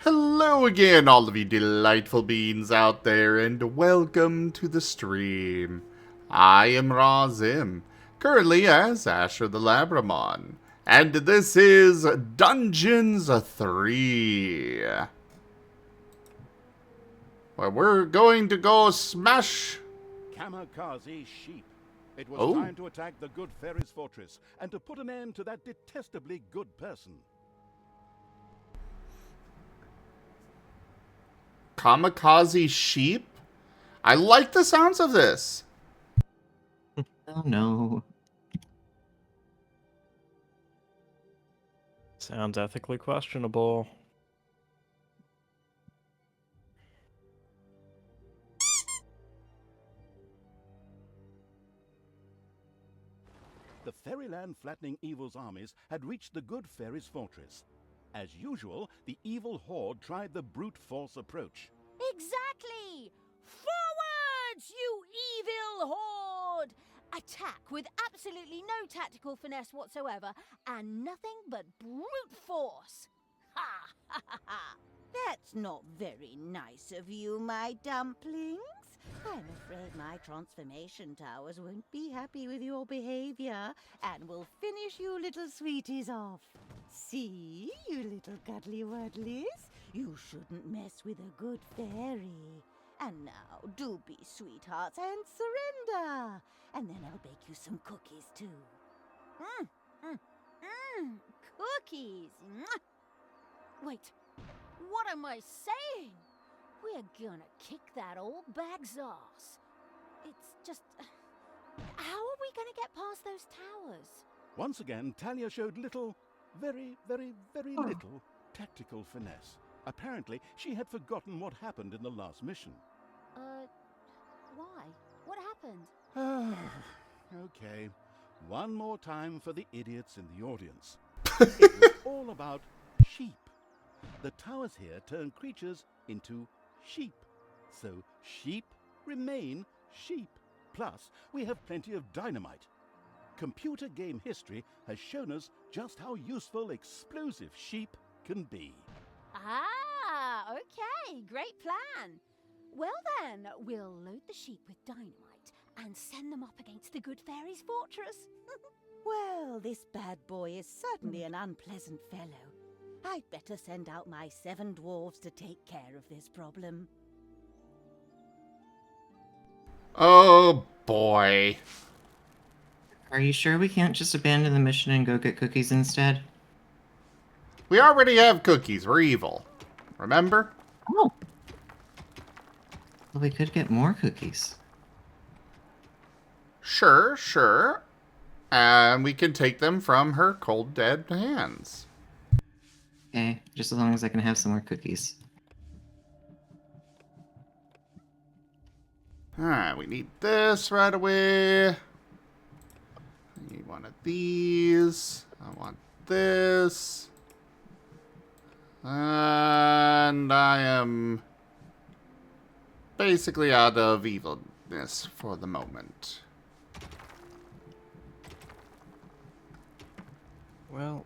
Hello again, all of you delightful beings out there, and welcome to the stream. I am Razim, currently as Asher the Labramon, and this is Dungeons 3, where we're going to go smash... Kamikaze sheep. It was Oh. time to attack the good fairy's fortress and to put an end to that detestably good person. Kamikaze sheep? I like the sounds of this. Oh no. Sounds ethically questionable. The Fairyland Flattening Evil's armies had reached the good fairy's fortress. As usual, the evil horde tried the brute force approach. Exactly! Forwards, you evil horde! Attack with absolutely no tactical finesse whatsoever, and nothing but brute force! Ha ha ha ha! That's not very nice of you, my dumplings. I'm afraid my transformation towers won't be happy with your behavior and will finish you little sweeties off. See, you little cuddly wuddlies, you shouldn't mess with a good fairy. And now, do be sweethearts and surrender. And then I'll bake you some cookies too. Cookies! Mwah. Wait, what am I saying? We're gonna kick that old bag's ass. It's just... how are we gonna get past those towers? Once again, Talia showed little, very little tactical finesse. Apparently, she had forgotten what happened in the last mission. Why? What happened? Okay, one more time for the idiots in the audience. It was all about sheep. The towers here turn creatures into sheep. So sheep remain sheep. Plus, we have plenty of dynamite. Computer game history has shown us just how useful explosive sheep can be. Ah, okay, great plan. Well then, we'll load the sheep with dynamite and send them up against the good fairy's fortress. Well, this bad boy is certainly an unpleasant fellow. I'd better send out my 7 dwarves to take care of this problem. Oh boy. Are you sure we can't just abandon the mission and go get cookies instead? We already have cookies, we're evil. Remember? Oh. Well, we could get more cookies. Sure. And we can take them from her cold, dead hands. Okay, just as long as I can have some more cookies. Alright, we need this right away. I need one of these. I want this. And I am basically out of evilness for the moment. Well,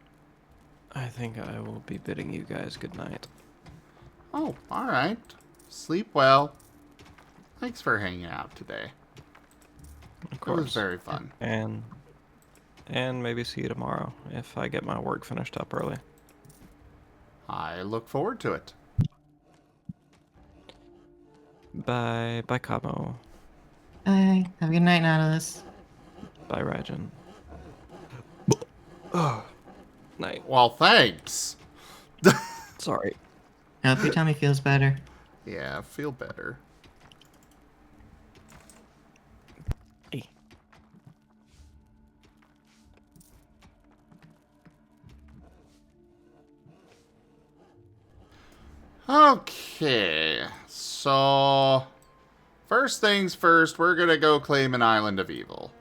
I think I will be bidding you guys good night. Oh, alright. Sleep well. Thanks for hanging out today. Of It course. was very fun. And maybe see you tomorrow if I get my work finished up early. I look forward to it. Bye, Cabo. Bye. Have a good night, Nautilus. Bye, Rajan. Night. Well, thanks. Sorry. I hope your tummy feels better. Yeah, feel better. Hey. Okay, so first things first, we're gonna go claim an island of evil.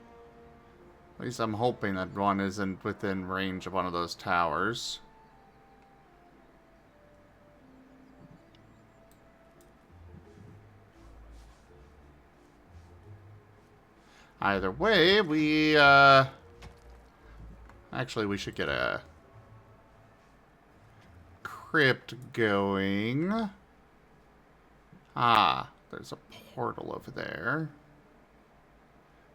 At least I'm hoping that one isn't within range of one of those towers. Either way, we actually we should get a crypt going? Ah, there's a portal over there.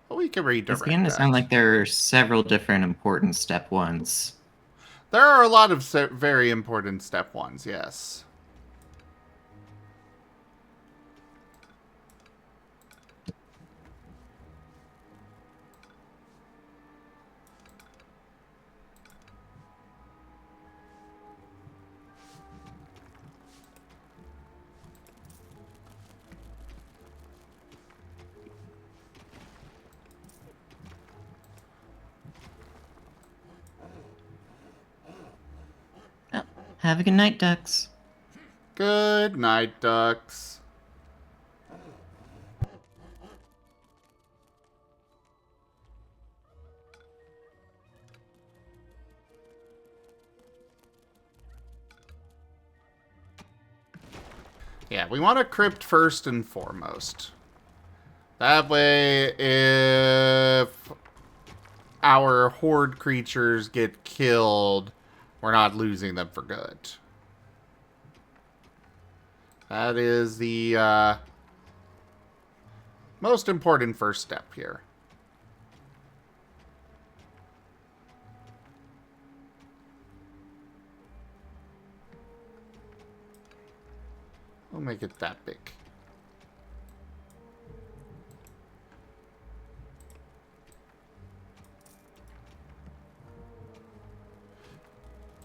Well, we can redirect It's beginning to that. sound like there are several different important step 1s. There are a lot of very important step 1s, yes. Oh, have a good night, ducks. Good night, ducks. Yeah, we want a crypt first and foremost. That way, if our horde creatures get killed, we're not losing them for good. That is the most important first step here. We'll make it that big.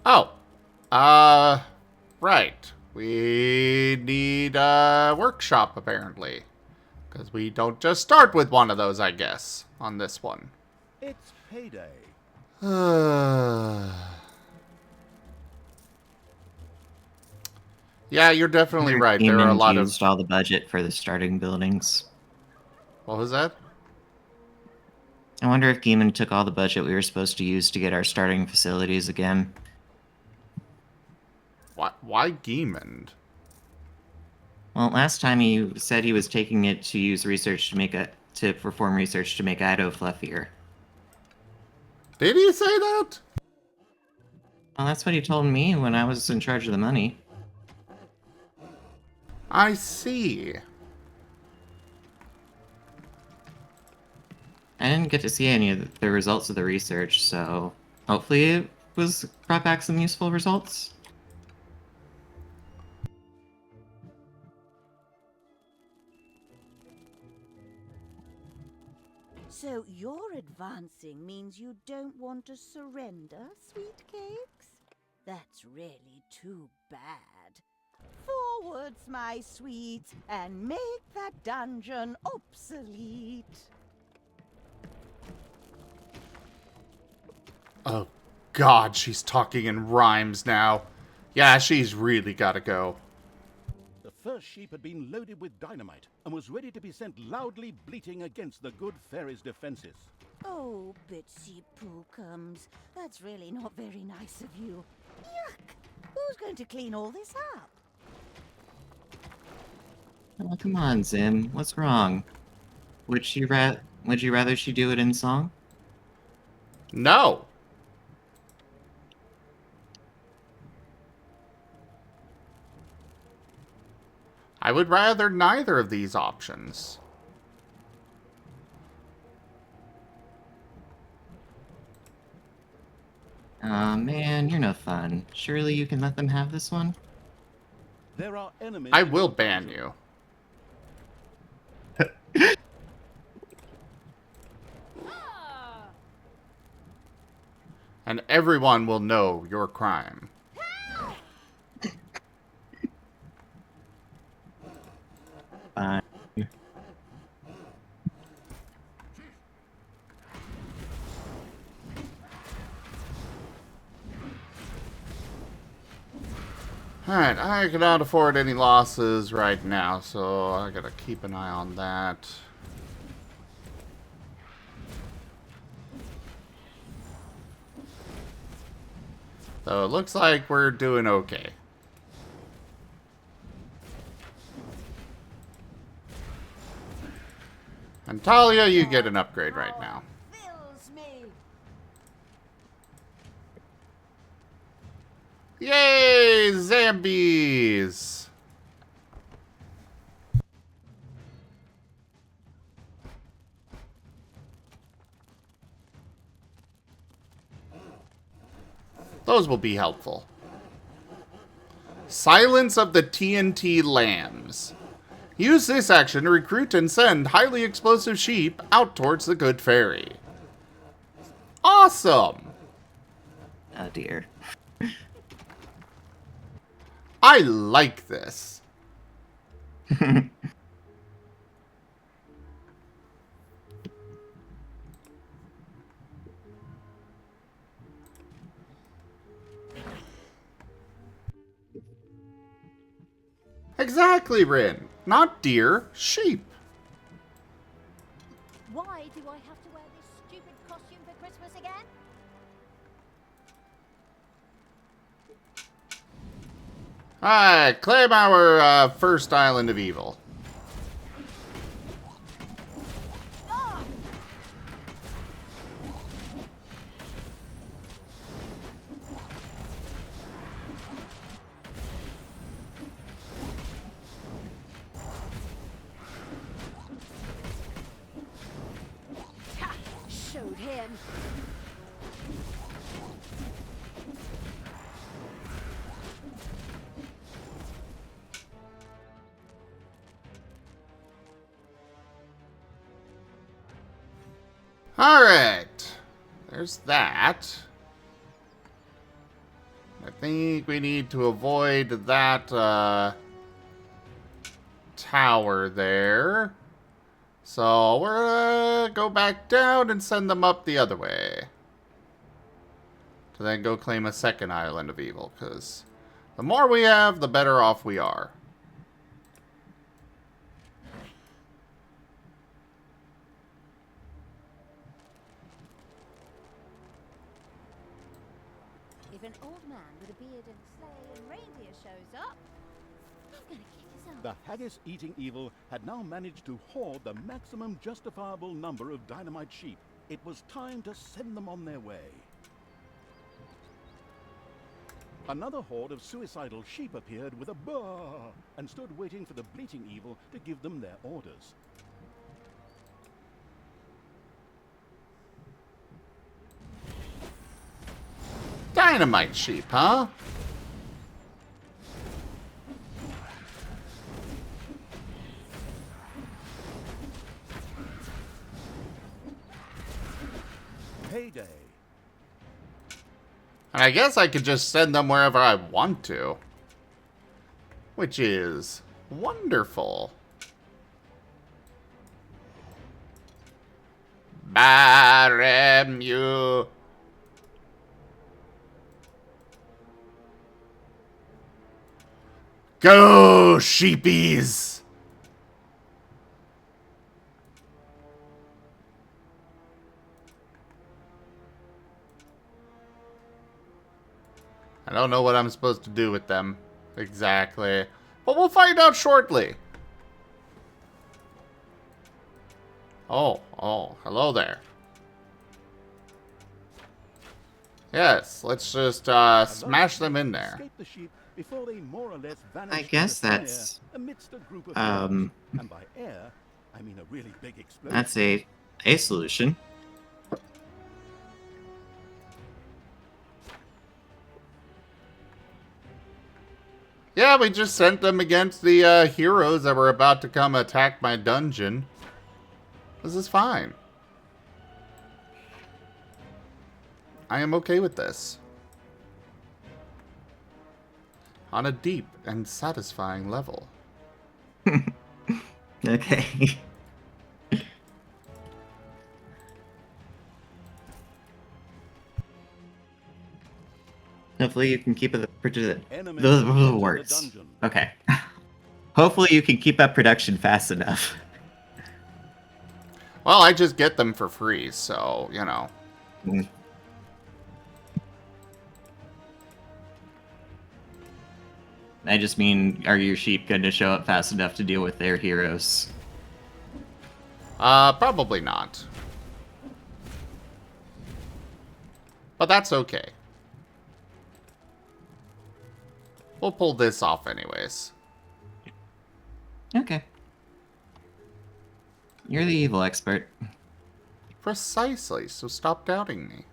Oh. Right. We need a workshop, apparently. Because we don't just start with one of those, I guess, on this one. It's payday. Yeah, you're definitely right. There are a lot of... used all the budget for the starting buildings. What was that? I wonder if Geeman took all the budget we were supposed to use to get our starting facilities again. Why Geemond? Well, last time he said he was taking it to use research to perform research to make Ido fluffier. Did he say that? Well, that's what he told me when I was in charge of the money. I see. I didn't get to see any of the results of the research, so hopefully it brought back some useful results. So your advancing means you don't want to surrender, sweet cakes? That's really too bad. Forwards, my sweets, and make that dungeon obsolete. Oh, God, she's talking in rhymes now. Yeah, she's really gotta go. The first sheep had been loaded with dynamite and was ready to be sent loudly bleating against the good fairy's defenses. Oh, Bitsy Pookums, that's really not very nice of you. Yuck! Who's going to clean all this up? Oh, come on, Zim. What's wrong? Would you rather she do it in song? No. I would rather neither of these options. Aw, man, you're no fun. Surely you can let them have this one? There are enemies. I will ban you. And everyone will know your crime. Fine. Alright, I cannot afford any losses right now, so I gotta keep an eye on that. So it looks like we're doing okay. And Talia, you get an upgrade right now. Fills me. Yay, zombies! Those will be helpful. Silence of the TNT lambs. Use this action to recruit and send highly explosive sheep out towards the good fairy. Awesome! Oh dear. I like this. Exactly, Rin. Not deer, sheep. Why do I have to wear this stupid costume for Christmas again? Alright, claim our first island of evil. Ah! Ha! Showed him. Alright. There's that. I think we need to avoid that tower there. So we're gonna go back down and send them up the other way. To then go claim a second island of evil, because the more we have, the better off we are. If an old man with a beard and sleigh and reindeer shows up, I'm gonna kick his ass. The haggis-eating evil had now managed to hoard the maximum justifiable number of dynamite sheep. It was time to send them on their way. Another horde of suicidal sheep appeared with a baa and stood waiting for the bleating evil to give them their orders. Dynamite sheep, huh? Payday. And I guess I could just send them wherever I want to. Which is wonderful. Baremu. Go, sheepies! I don't know what I'm supposed to do with them exactly, but we'll find out shortly. Oh, hello there. Yes, let's just smash them in there. Escaped the sheep before they more or less vanished I into guess thin air that's amidst a group of um birds. And by air, I mean a really big explosion. that's a solution. Yeah, we just sent them against the heroes that were about to come attack my dungeon. This is fine. I am okay with this. On a deep and satisfying level. Okay. Hopefully you can keep it Enemies those entered the words. dungeon. Okay. Hopefully you can keep up production fast enough. Well, I just get them for free, so, you know. Mm. I just mean, are your sheep going to show up fast enough to deal with their heroes? Probably not. But that's okay. We'll pull this off anyways. Okay. You're the evil expert. Precisely, so stop doubting me.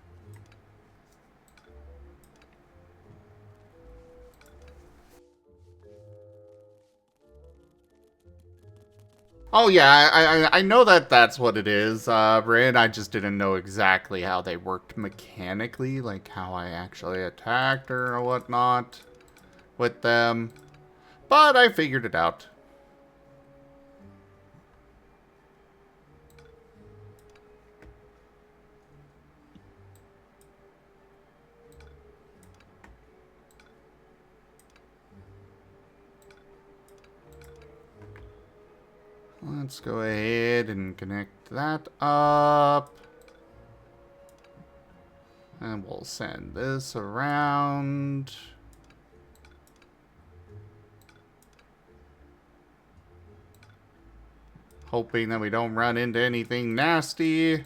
Oh yeah, I know that that's what it is, Rin. I just didn't know exactly how they worked mechanically, like how I actually attacked or whatnot with them. But I figured it out. Let's go ahead and connect that up. And we'll send this around. Hoping that we don't run into anything nasty.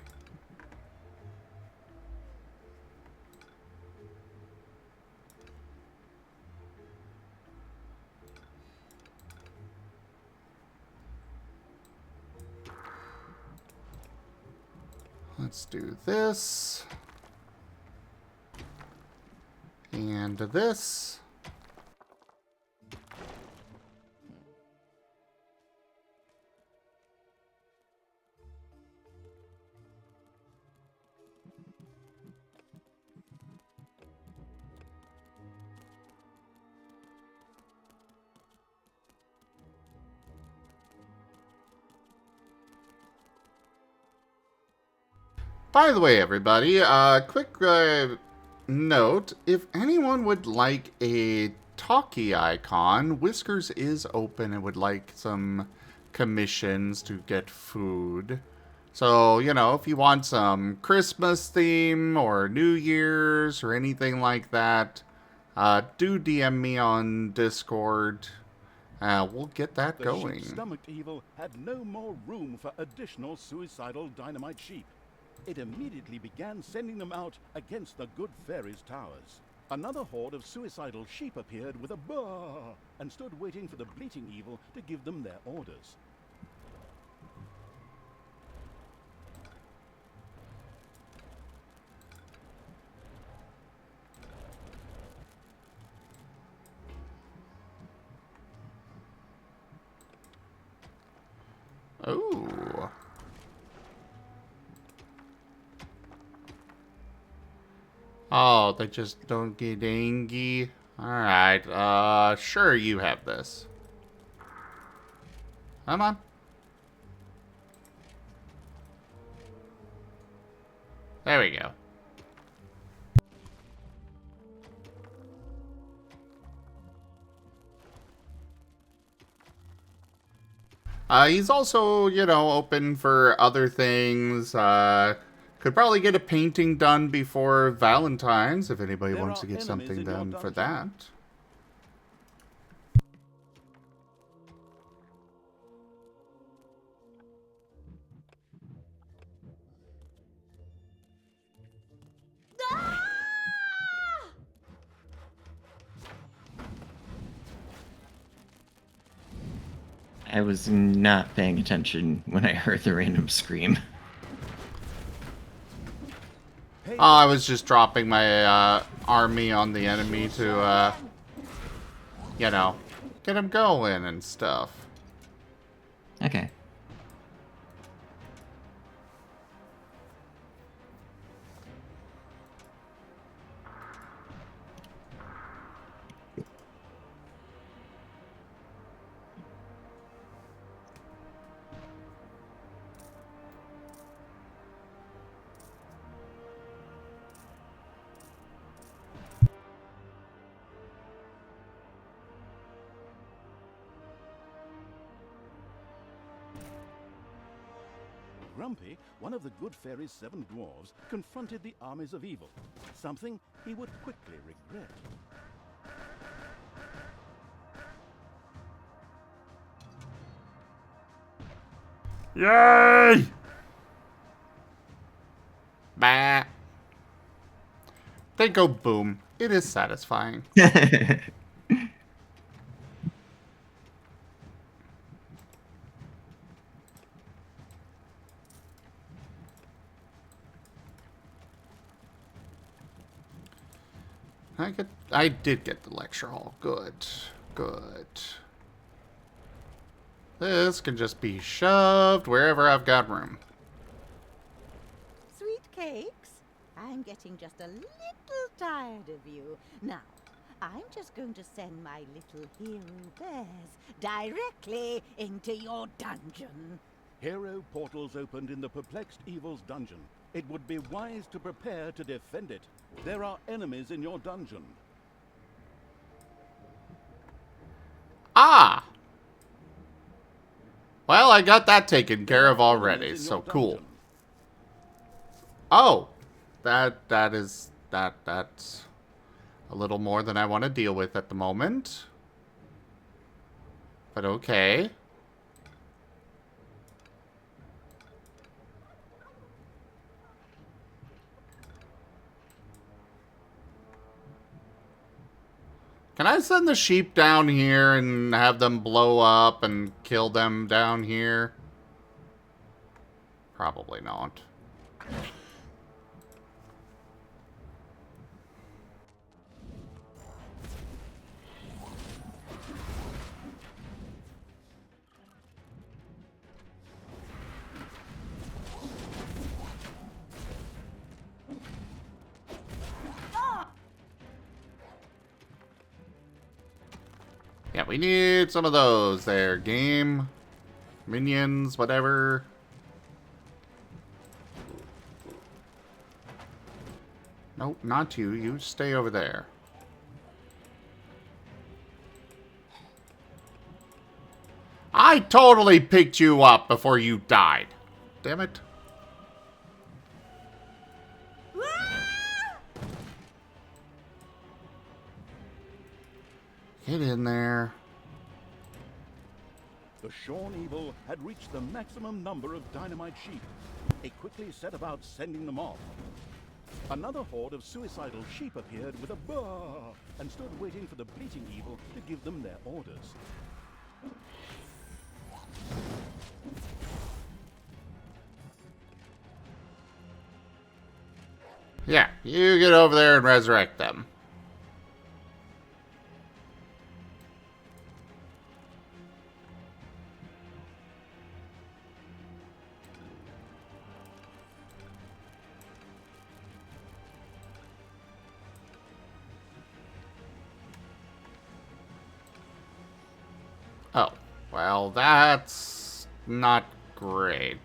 Let's do this. And this. By the way, everybody, quick note. If anyone would like a talkie icon, Whiskers is open and would like some commissions to get food. So, you know, if you want some Christmas theme or New Year's or anything like that, do DM me on Discord. We'll get that The going. sheep-stomached evil had no more room for additional suicidal dynamite sheep. It immediately began sending them out against the good fairies' towers. Another horde of suicidal sheep appeared with a baa and stood waiting for the bleating evil to give them their orders. Ooh. Oh, they just don't get angry. Alright, sure you have this. Come on. There we go. He's also, you know, open for other things. Could probably get a painting done before Valentine's if anybody There wants are to get enemies something in your done for dungeon. that. I was not paying attention when I heard the random scream. Hey, Oh, I was just dropping my army on the enemy to, you know, get him going and stuff. Okay. Grumpy, one of the good fairy's 7 dwarves, confronted the armies of evil, something he would quickly regret. Yay! Bah. They go boom. It is satisfying. I did get the lecture hall. Good. Good. This can just be shoved wherever I've got room. Sweet cakes? I'm getting just a little tired of you. Now, I'm just going to send my little hero bears directly into your dungeon. Hero portals opened in the Perplexed Evil's dungeon. It would be wise to prepare to defend it. There are enemies in your dungeon. Ah! Well, I got that taken care of already, so cool. Oh! That's a little more than I want to deal with at the moment. But okay. Can I send the sheep down here and have them blow up and kill them down here? Probably not. Yeah, we need some of those there. Game, minions, whatever. Nope, not you. You stay over there. I totally picked you up before you died. Damn it. Get in there. The Shorn Evil had reached the maximum number of dynamite sheep. It quickly set about sending them off. Another horde of suicidal sheep appeared with a baa and stood waiting for the bleating evil to give them their orders. Yeah, you get over there and resurrect them. Oh, well, that's not great.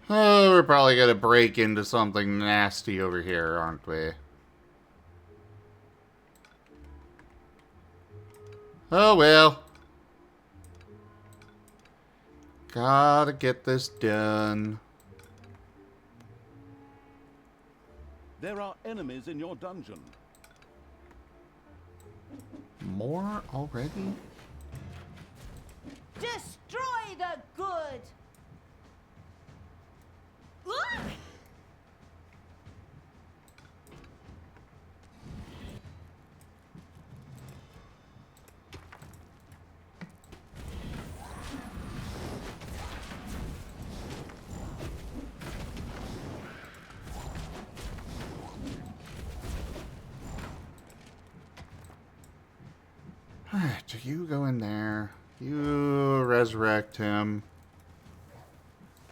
Oh, we're probably gonna break into something nasty over here, aren't we? Oh well. Gotta get this done. There are enemies in your dungeon. More already? Destroy the good! Ah! Alright, you go in there. You resurrect him.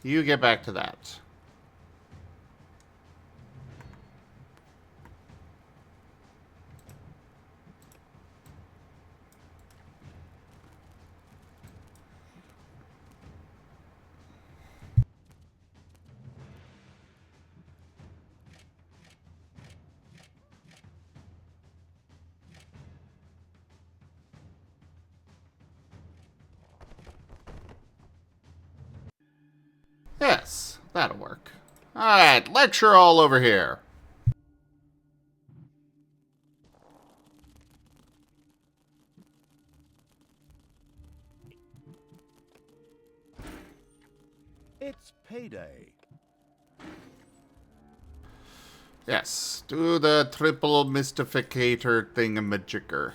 You get back to that. Yes, that'll work. Alright, lecture all over here. It's payday. Yes, do the triple mystificator thingamajigger.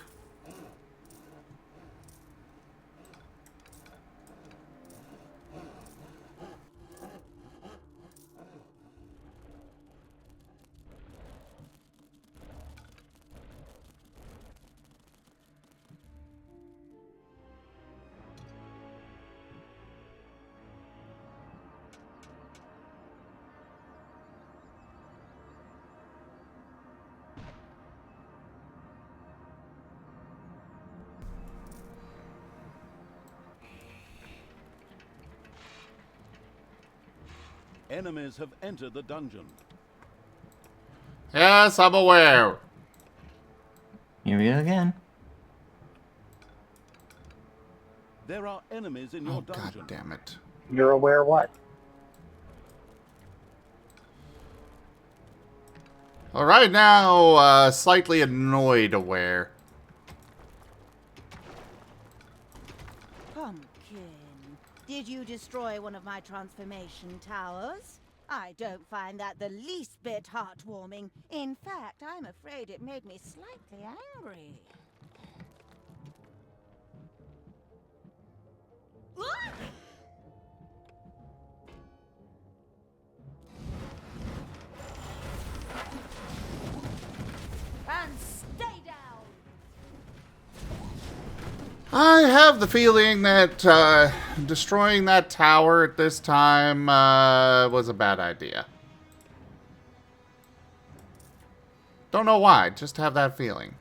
Enemies have entered the dungeon. Yes, I'm aware. Here we go again. There are enemies in your Oh, dungeon. god damn it. You're aware what? Alright, now, slightly annoyed aware. Pumpkin, did you destroy one of my transformation towers? I don't find that the least bit heartwarming. In fact, I'm afraid it made me slightly angry. And stay down! I have the feeling that, destroying that tower at this time, was a bad idea. Don't know why, just have that feeling.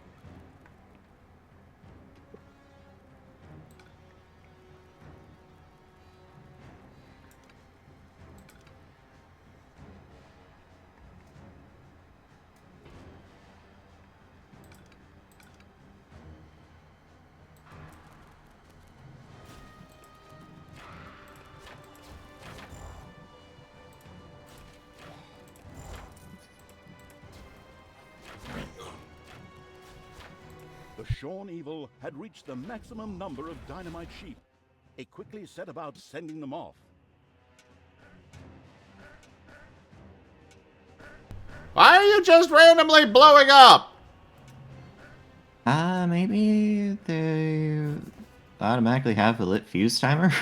The Shorn Evil had reached the maximum number of dynamite sheep. It quickly set about sending them off. Why are you just randomly blowing up? Maybe they automatically have a lit fuse timer?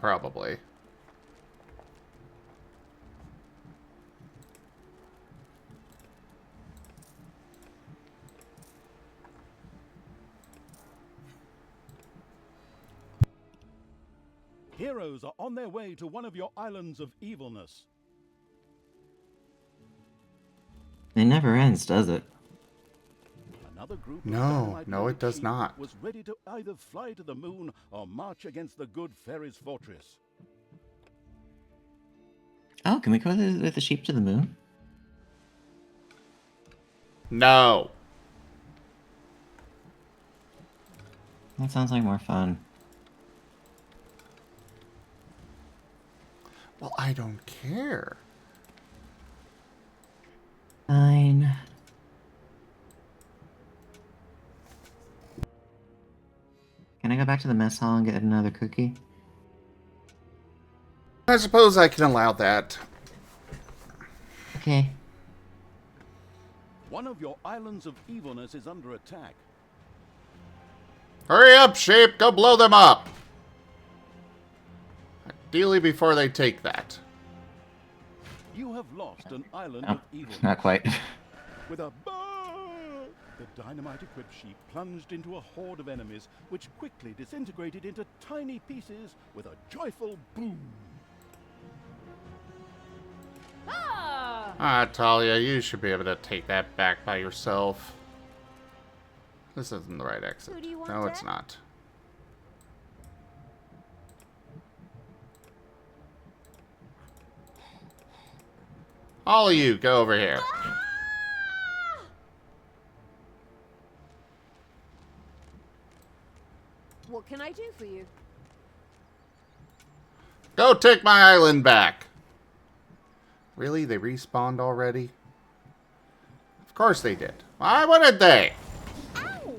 Probably. Heroes are on their way to one of your islands of evilness. It never ends, does it? Another group of No, dynamite no, it does sheep not. was ready to either fly to the moon or march against the good fairy's fortress. Oh, can we go with the sheep to the moon? No. That sounds like more fun. Well, I don't care. Fine. Can I go back to the mess hall and get another cookie? I suppose I can allow that. Okay. One of your islands of evilness is under attack. Hurry up, sheep! Go blow them up! Ideally before they take that. You have lost an island Oh, of evilness. not quite. With a bah! The dynamite-equipped sheep plunged into a horde of enemies, which quickly disintegrated into tiny pieces with a joyful boom. Ah, Talia, you should be able to take that back by yourself. This isn't the right exit. Who do you want No, it's there? not. All of you, go over here. What can I do for you? Go take my island back. Really? They respawned already? Of course they did. Why wouldn't they? Ow!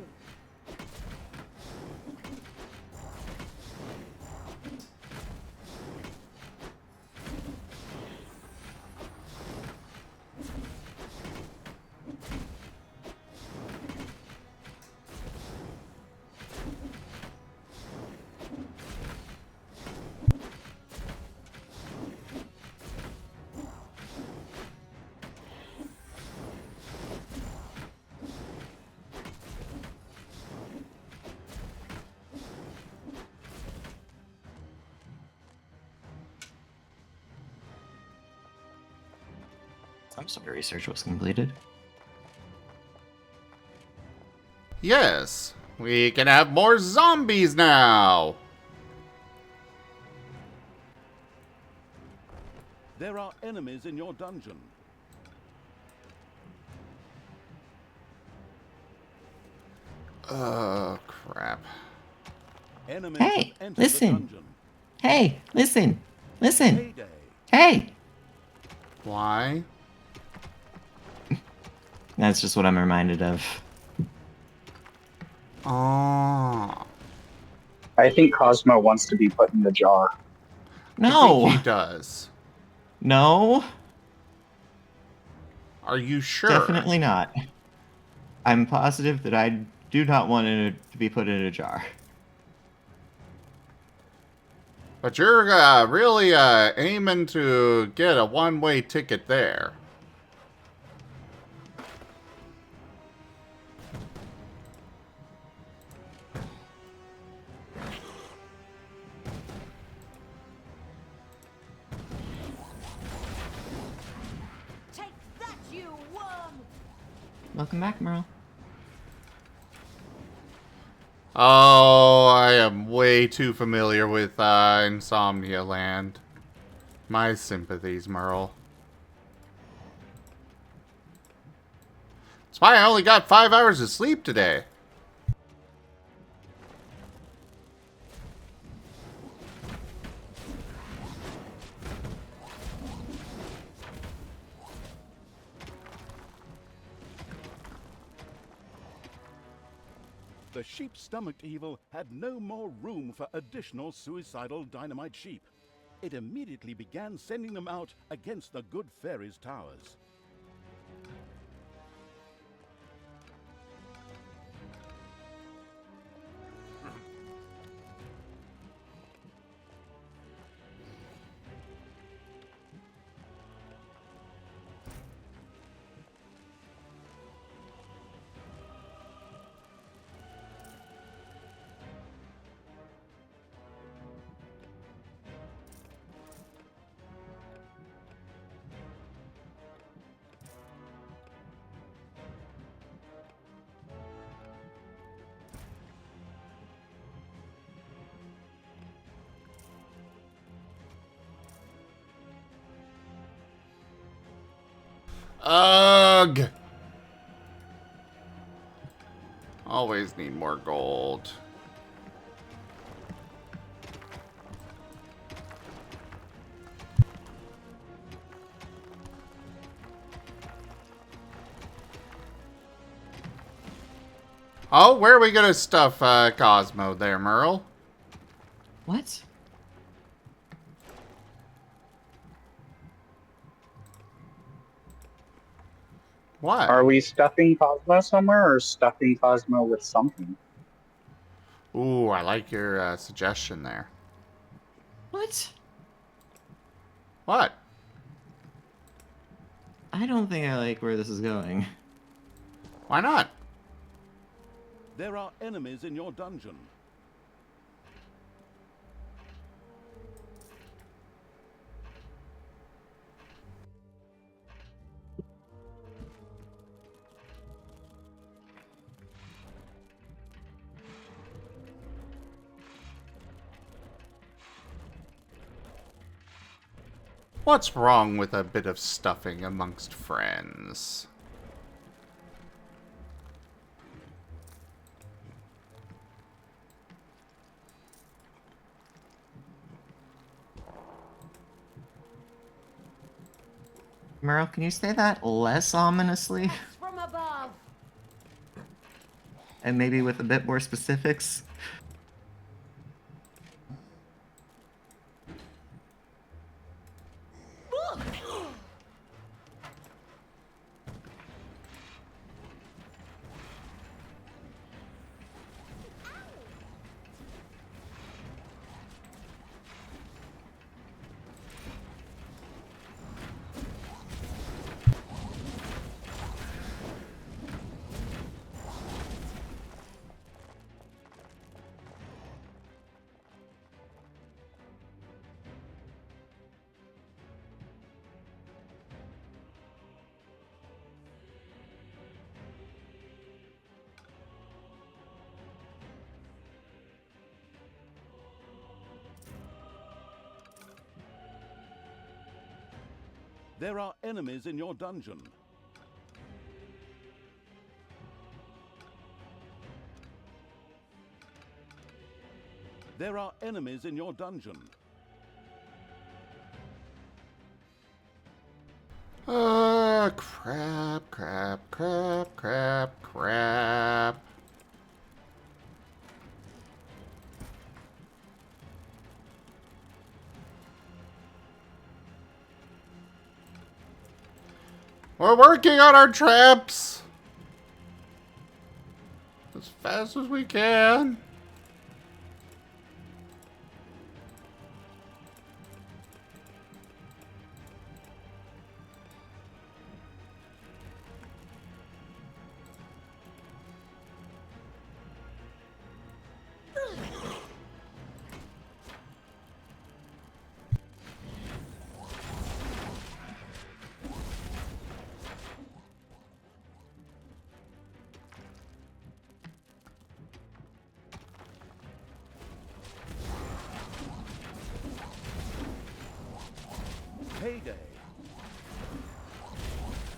Some sort of research was completed. Yes, we can have more zombies now. There are enemies in your dungeon. Oh, crap. Enemies Hey, have entered listen. the dungeon. Hey, listen. Listen. Payday. Hey. Why? That's just what I'm reminded of. Oh. I think Cosmo wants to be put in the jar. I No. think he does. No. Are you sure? Definitely not. I'm positive that I do not want it to be put in a jar. But you're really aiming to get a one-way ticket there. Take that, you worm! Welcome back, Merle. Oh, I am way too familiar with Insomnia Land. My sympathies, Merle. That's why I only got 5 hours of sleep today. The sheep-stomached evil had no more room for additional suicidal dynamite sheep. It immediately began sending them out against the good fairies' towers. Ugh! Always need more gold. Oh, where are we gonna stuff Cosmo there, Merle? What? What? Are we stuffing Cosmo somewhere or stuffing Cosmo with something? Ooh, I like your suggestion there. What? What? I don't think I like where this is going. Why not? There are enemies in your dungeon. What's wrong with a bit of stuffing amongst friends? Merle, can you say that less ominously? That's from above! And maybe with a bit more specifics? There are enemies in your dungeon. There are enemies in your dungeon. Crap, crap, crap, crap, crap. We're working on our traps as fast as we can. Payday.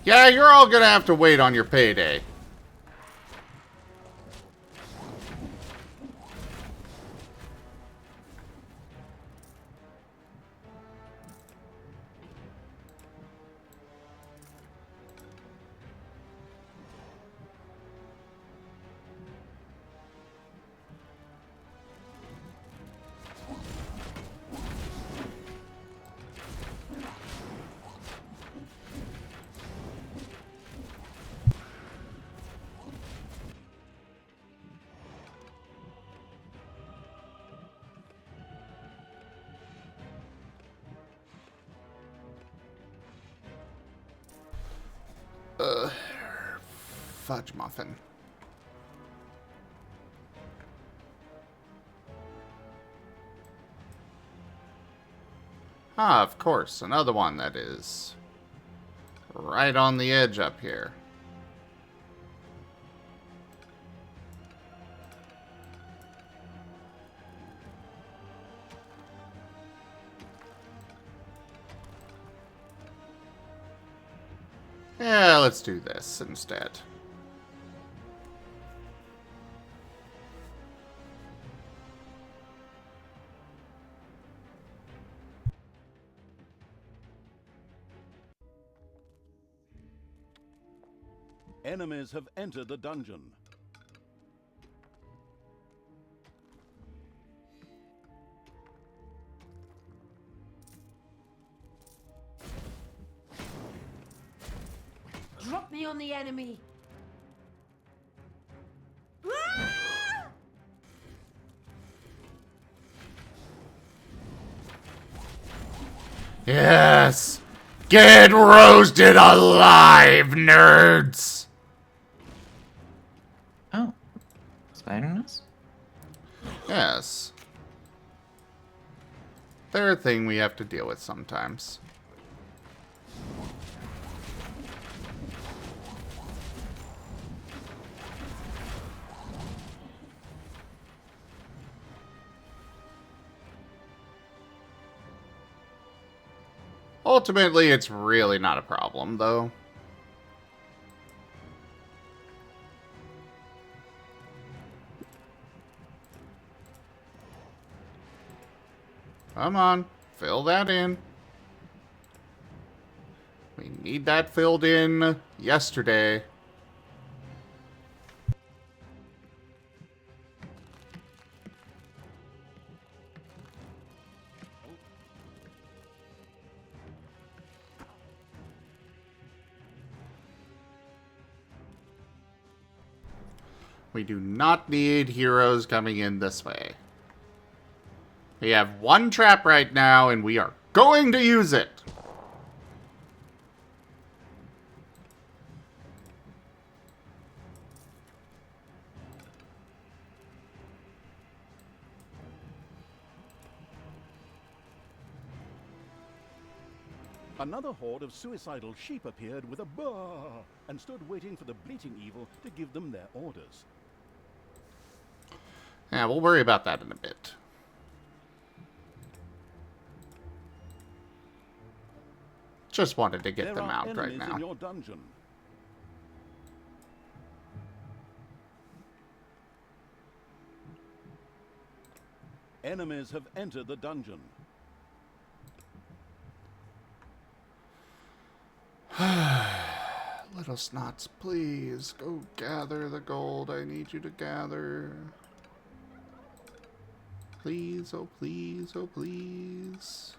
Yeah, you're all gonna have to wait on your payday. Fudge muffin. Ah, of course, another one that is right on the edge up here. Yeah, let's do this instead. Enemies have entered the dungeon. Drop me on the enemy. Yes! Get roasted alive, nerds! Oh. Spider nose? Yes. They're a thing we have to deal with sometimes. Ultimately, it's really not a problem, though. Come on, fill that in. We need that filled in yesterday. We do not need heroes coming in this way. We have one trap right now, and we are going to use it. Another horde of suicidal sheep appeared with a bah and stood waiting for the bleating evil to give them their orders. Yeah, we'll worry about that in a bit. Just wanted to get There them are out right enemies now. in your dungeon. Enemies have entered the dungeon. Little snots, please go gather the gold I need you to gather. Please, oh please, oh please.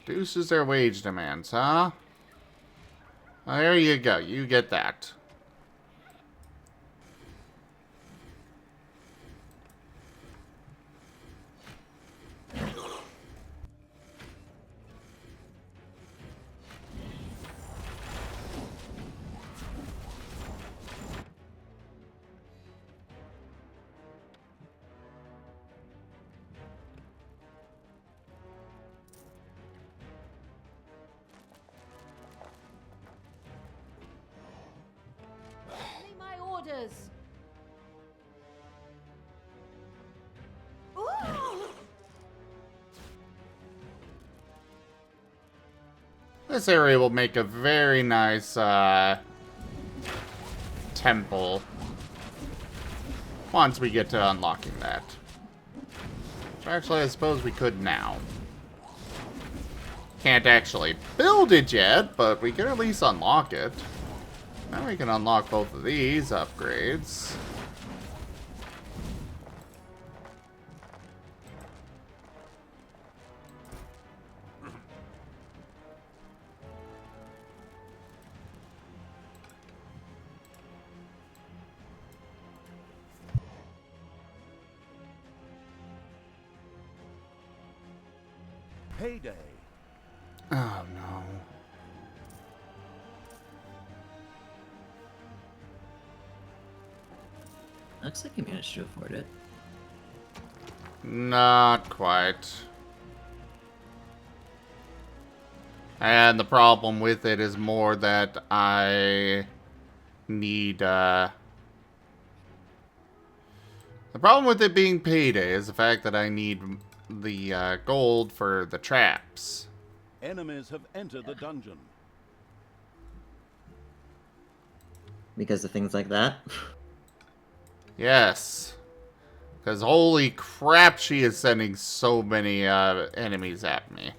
Reduces their wage demands, huh? Well, there you go. You get that. Give me my orders. Ooh! This area will make a very nice, temple. Once we get to unlocking that. Actually, I suppose we could now. Can't actually build it yet, but we can at least unlock it. Now we can unlock both of these upgrades. Payday. Oh no. Looks like you managed to afford it. Not quite. And the problem with it is more that I need, The problem with it being payday is the fact that I need the, gold for the traps. Enemies have entered the dungeon. Because of things like that. Yes. Because holy crap, she is sending so many, enemies at me.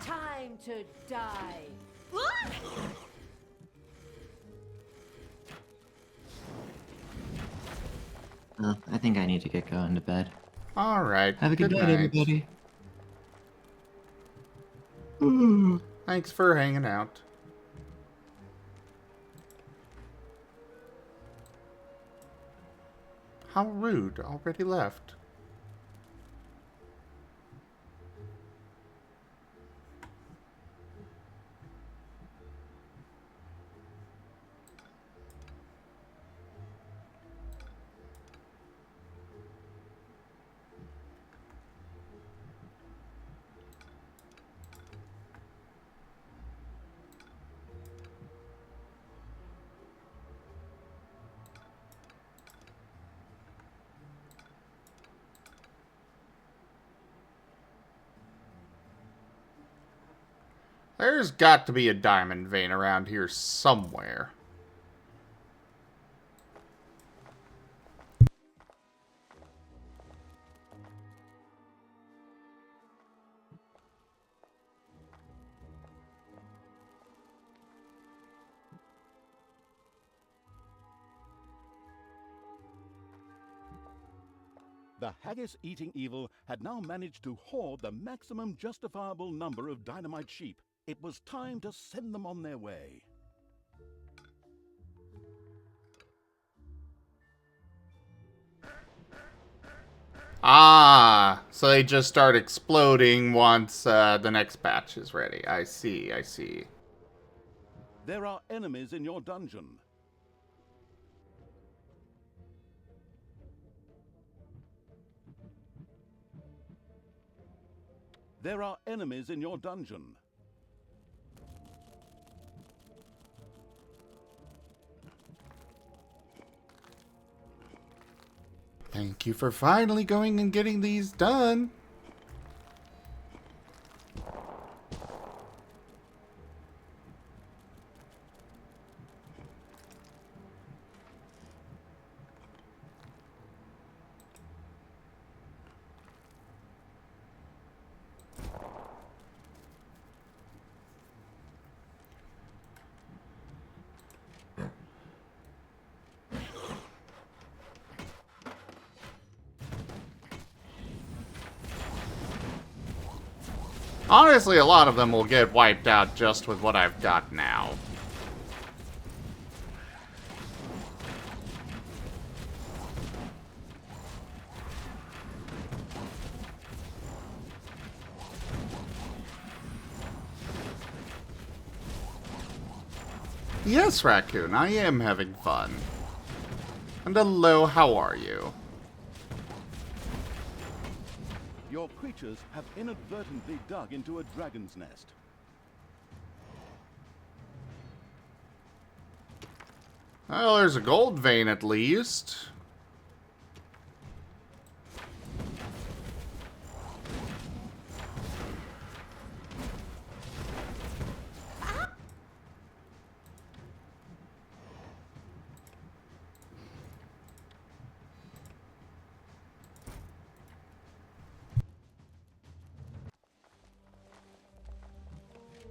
Time to die. Oh, I think I need to get going to bed. Alright. Have a good night, everybody. Thanks for hanging out. How rude. Already left. There's got to be a diamond vein around here somewhere. The haggis-eating evil had now managed to hoard the maximum justifiable number of dynamite sheep. It was time to send them on their way. Ah, so they just start exploding once the next batch is ready. I see, I see. There are enemies in your dungeon. There are enemies in your dungeon. Thank you for finally going and getting these done. Honestly, a lot of them will get wiped out just with what I've got now. Yes, Raccoon, I am having fun. And hello, how are you? Your creatures have inadvertently dug into a dragon's nest. Well, there's a gold vein at least.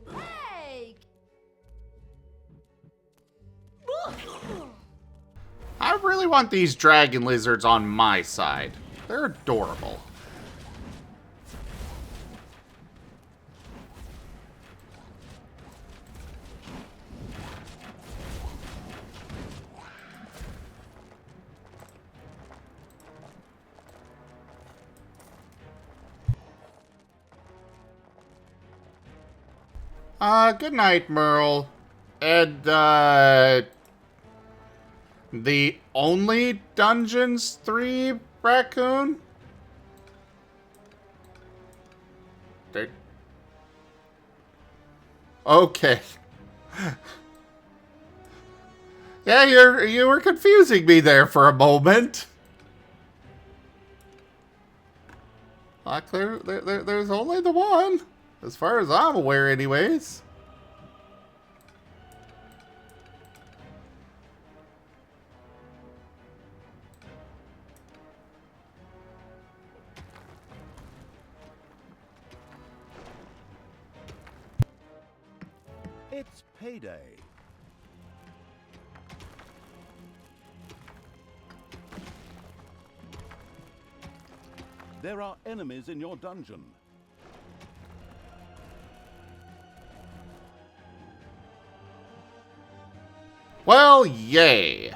Hey! I really want these dragon lizards on my side. They're adorable. Good night, Merle. And, the only Dungeons 3 raccoon? Okay. Yeah, you were confusing me there for a moment. There's only the one. As far as I'm aware, anyways. It's payday. There are enemies in your dungeon. Well, yay.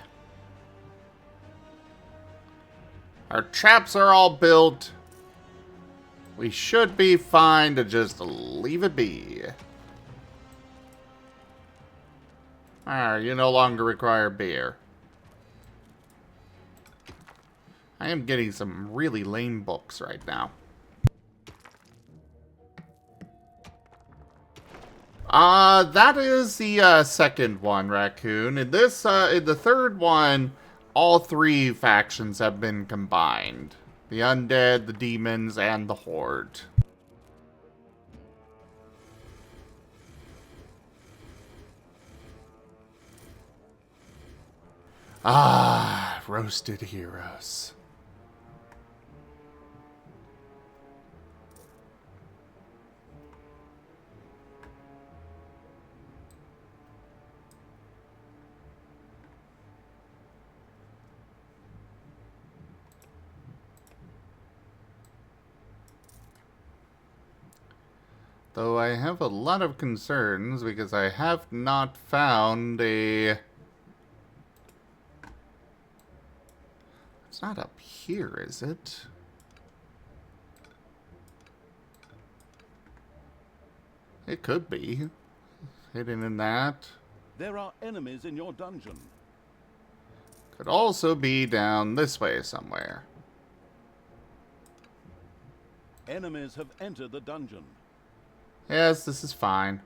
Our traps are all built. We should be fine to just leave it be. You no longer require beer. I am getting some really lame books right now. That is the second one, Raccoon. In this, in the third one, all three factions have been combined. The undead, the demons, and the horde. Ah, roasted heroes. Though I have a lot of concerns because I have not found a... It's not up here, is it? It could be. Hidden in that. There are enemies in your dungeon. Could also be down this way somewhere. Enemies have entered the dungeon. Yes, this is fine.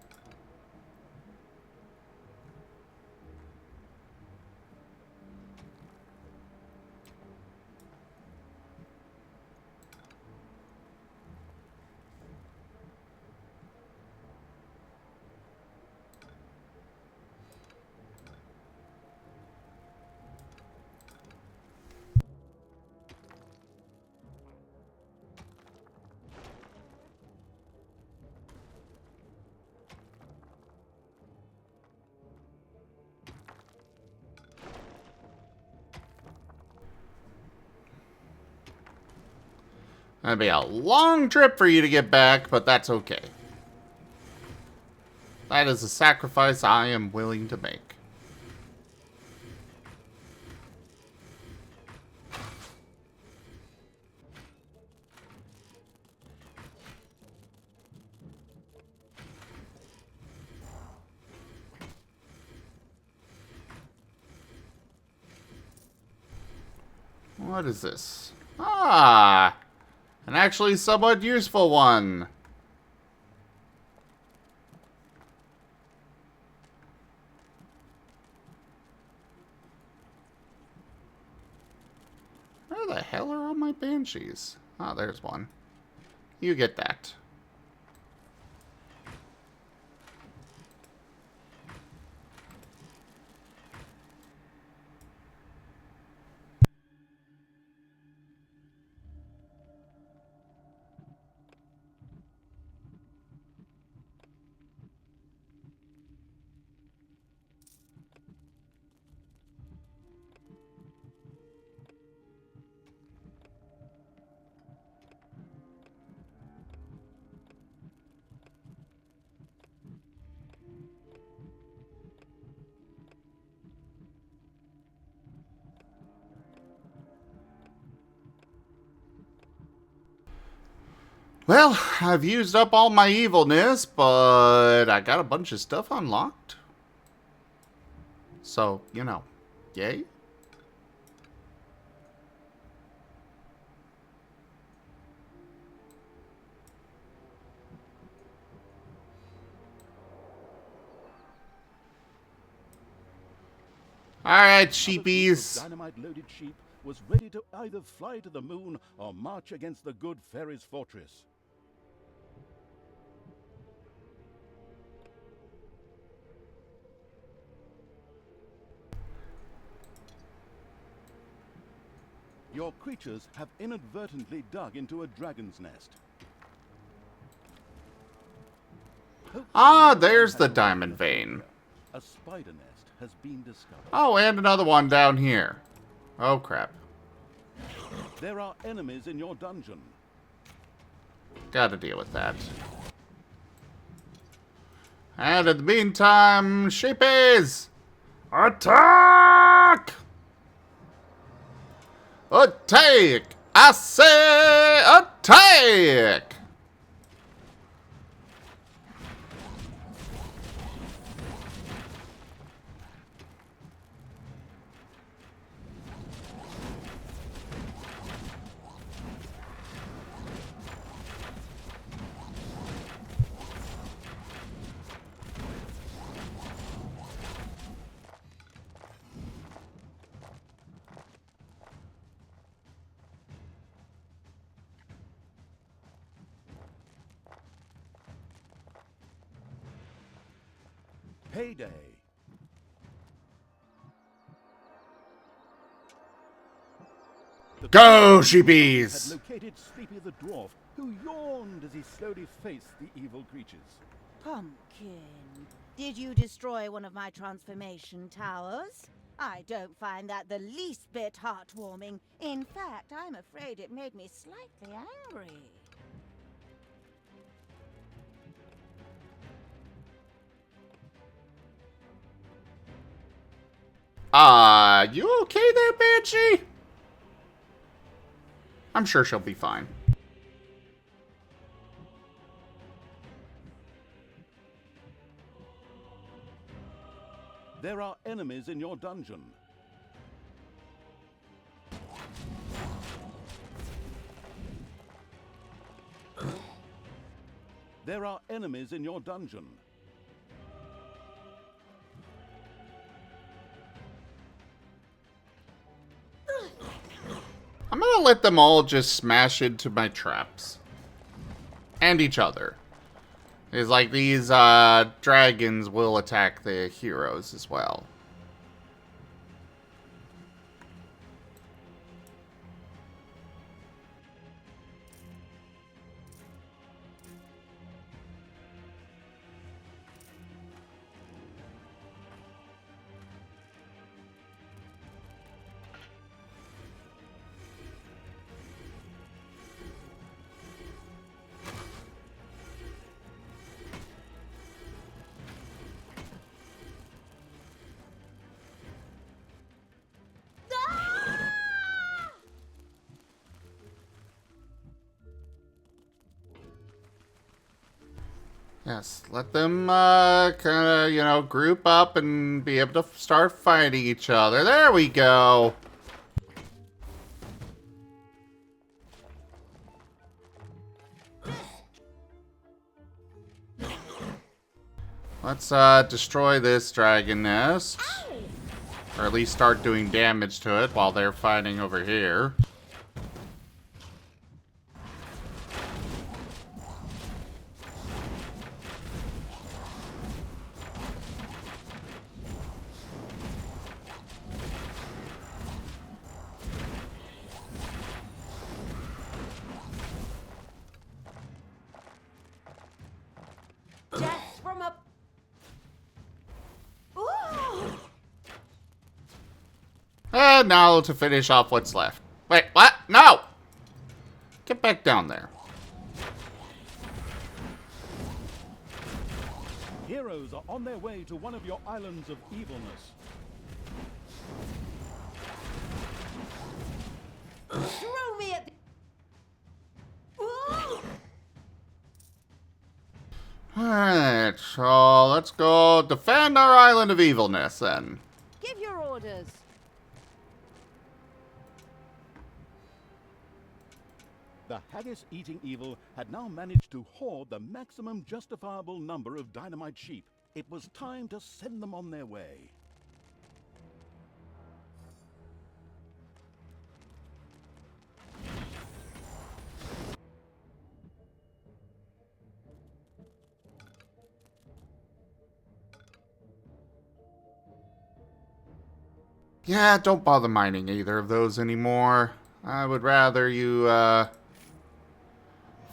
That'd be a long trip for you to get back, but that's okay. That is a sacrifice I am willing to make. What is this? Ah! An actually somewhat useful one. Where the hell are all my banshees? Ah, there's one. You get that. Well, I've used up all my evilness, but I got a bunch of stuff unlocked. So, you know, yay. Alright, sheepies. Dynamite-loaded sheep was ready to either fly to the moon or march against the good fairy's fortress. Your creatures have inadvertently dug into a dragon's nest. Ah, there's the diamond vein. A spider nest has been discovered. Oh, and another one down here. Oh, crap. There are enemies in your dungeon. Gotta deal with that. And in the meantime, sheepies! Attack! Attack! I say attack! Payday. The Go, had sheepies! located Sleepy the dwarf, who yawned as he slowly faced the evil creatures. Pumpkin, did you destroy one of my transformation towers? I don't find that the least bit heartwarming. In fact, I'm afraid it made me slightly angry. You okay there, Banshee? I'm sure she'll be fine. There are enemies in your dungeon. There are enemies in your dungeon. I'm gonna let them all just smash into my traps. And each other. It's like these dragons will attack the heroes as well. Yes, let them kind of, you know, group up and be able to start fighting each other. There we go. Let's destroy this dragon nest. Or at least start doing damage to it while they're fighting over here. Death from a... Ooh! And now to finish off what's left. Wait, what? No! Get back down there. Heroes are on their way to one of your islands of evilness. Throw me at the... Ooh! Alright, so let's go defend our island of evilness then. Give your orders. The haggis-eating evil had now managed to hoard the maximum justifiable number of dynamite sheep. It was time to send them on their way. Yeah, don't bother mining either of those anymore. I would rather you,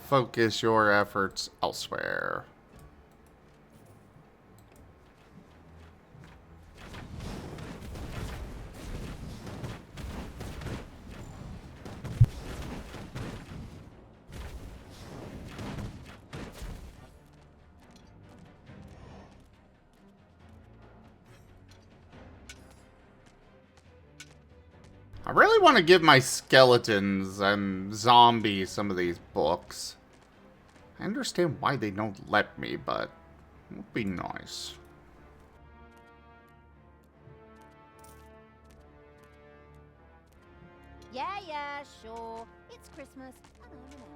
focus your efforts elsewhere. I really want to give my skeletons and zombies some of these books. I understand why they don't let me, but it would be nice. Yeah, sure. It's Christmas, and I'm an elf.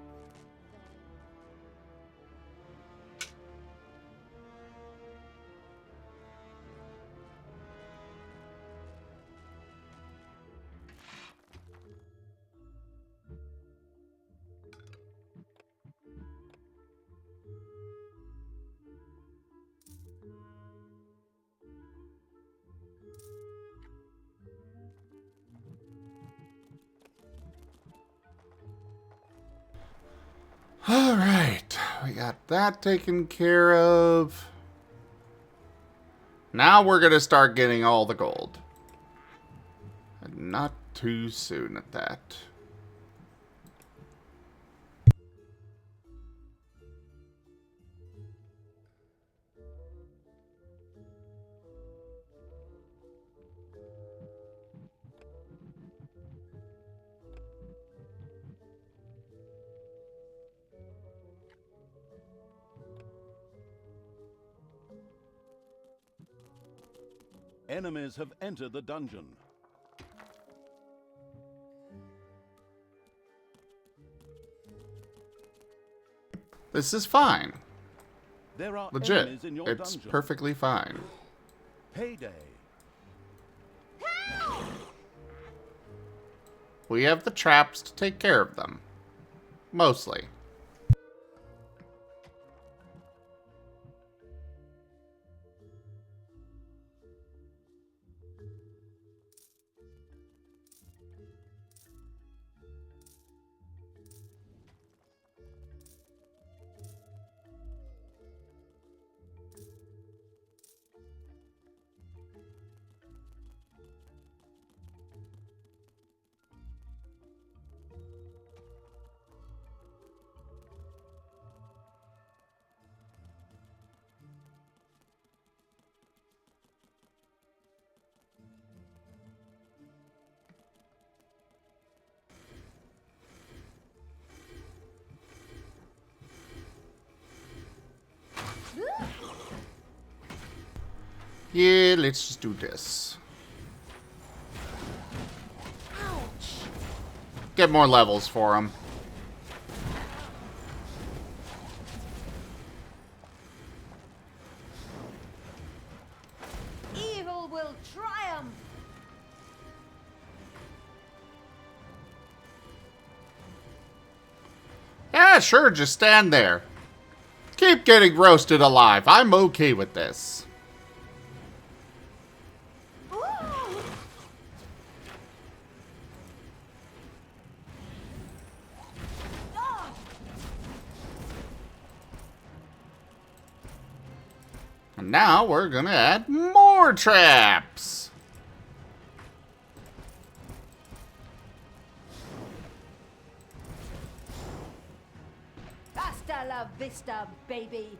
Alright, we got that taken care of. Now we're gonna start getting all the gold. And not too soon at that. Enemies have entered the dungeon. This is fine. There are Legit. enemies in your It's dungeon. perfectly fine. Payday. We have the traps to take care of them. Mostly. Yeah, let's just do this. Get more levels for him. Evil will triumph! Yeah, sure, just stand there. Keep getting roasted alive. I'm okay with this. And now we're gonna add more traps. Hasta la vista, baby!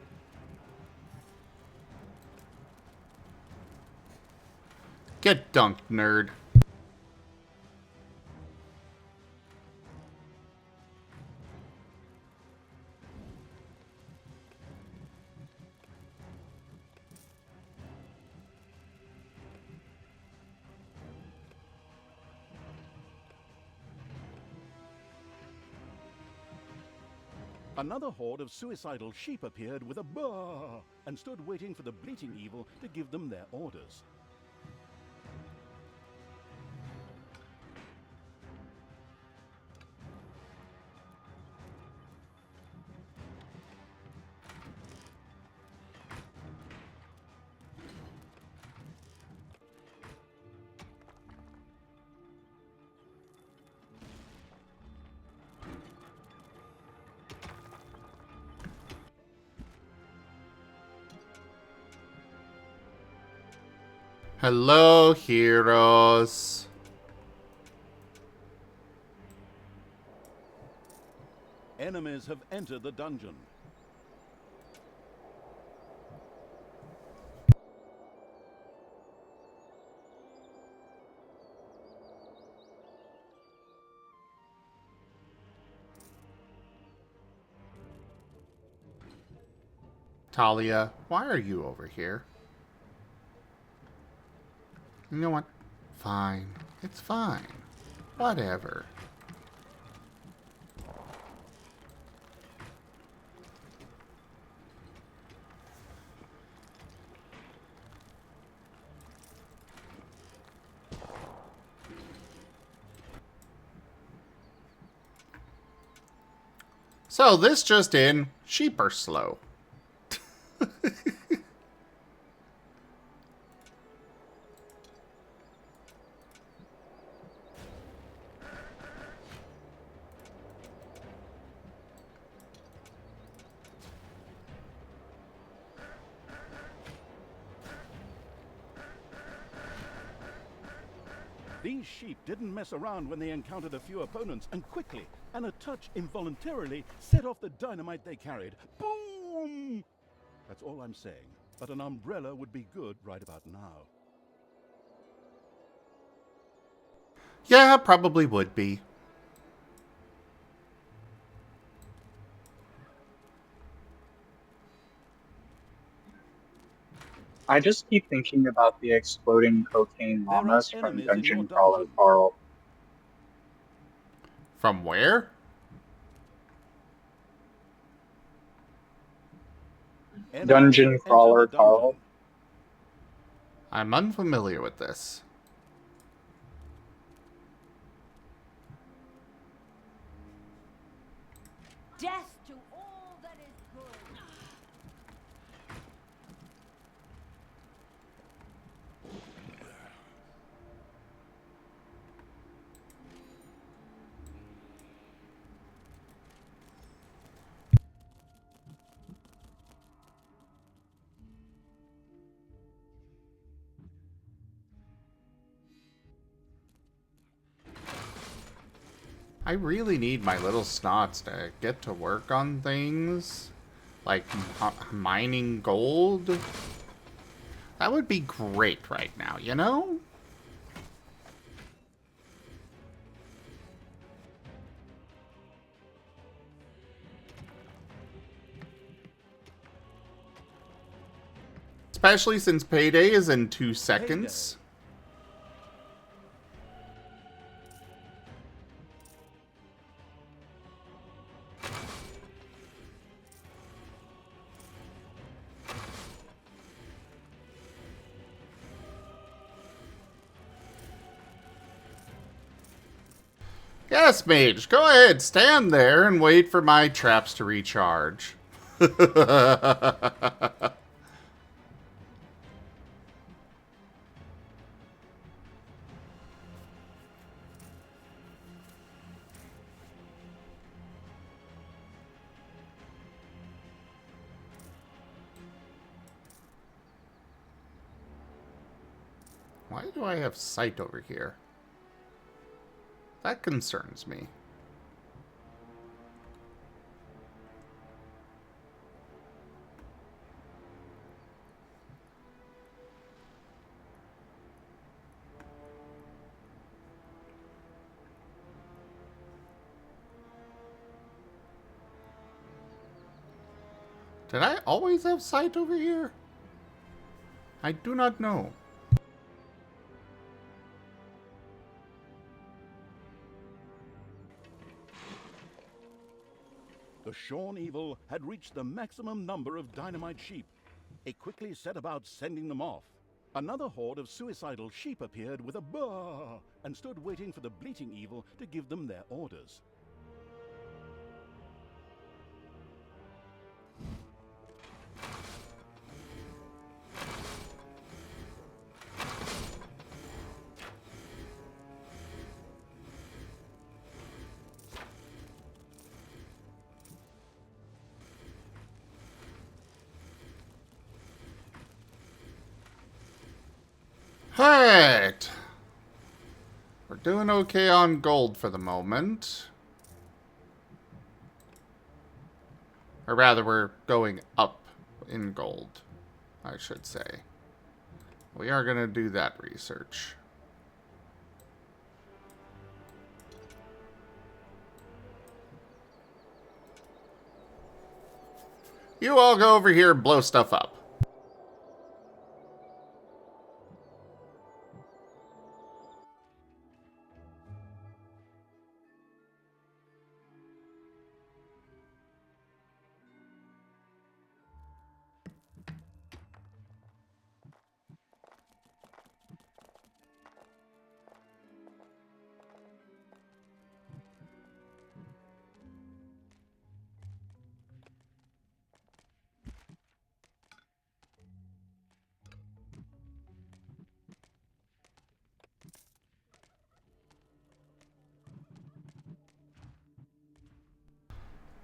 Get dunked, nerd. Another horde of suicidal sheep appeared with a baa and stood waiting for the bleating evil to give them their orders. Hello, heroes. Enemies have entered the dungeon. Talia, why are you over here? You know what? Fine. It's fine. Whatever. So this just in, sheep are slow. These sheep didn't mess around when they encountered a few opponents, and quickly, and a touch involuntarily, set off the dynamite they carried. Boom! That's all I'm saying. But an umbrella would be good right about now. Yeah, probably would be. I just keep thinking about the exploding cocaine There are llamas from enemies in your Dungeon Crawler dungeon. Carl. From where? Enemies Dungeon enter the Crawler dungeon. Carl. I'm unfamiliar with this. Death to all that is good. I really need my little snots to get to work on things. Like mining gold. That would be great right now, you know? Especially since payday is in 2 seconds. Yes, mage, go ahead, stand there and wait for my traps to recharge. Why do I have sight over here? That concerns me. Did I always have sight over here? I do not know. The Shorn Evil had reached the maximum number of dynamite sheep. It quickly set about sending them off. Another horde of suicidal sheep appeared with a baa and stood waiting for the bleating evil to give them their orders. Alright. We're doing okay on gold for the moment. Or rather, we're going up in gold, I should say. We are going to do that research. You all go over here and blow stuff up.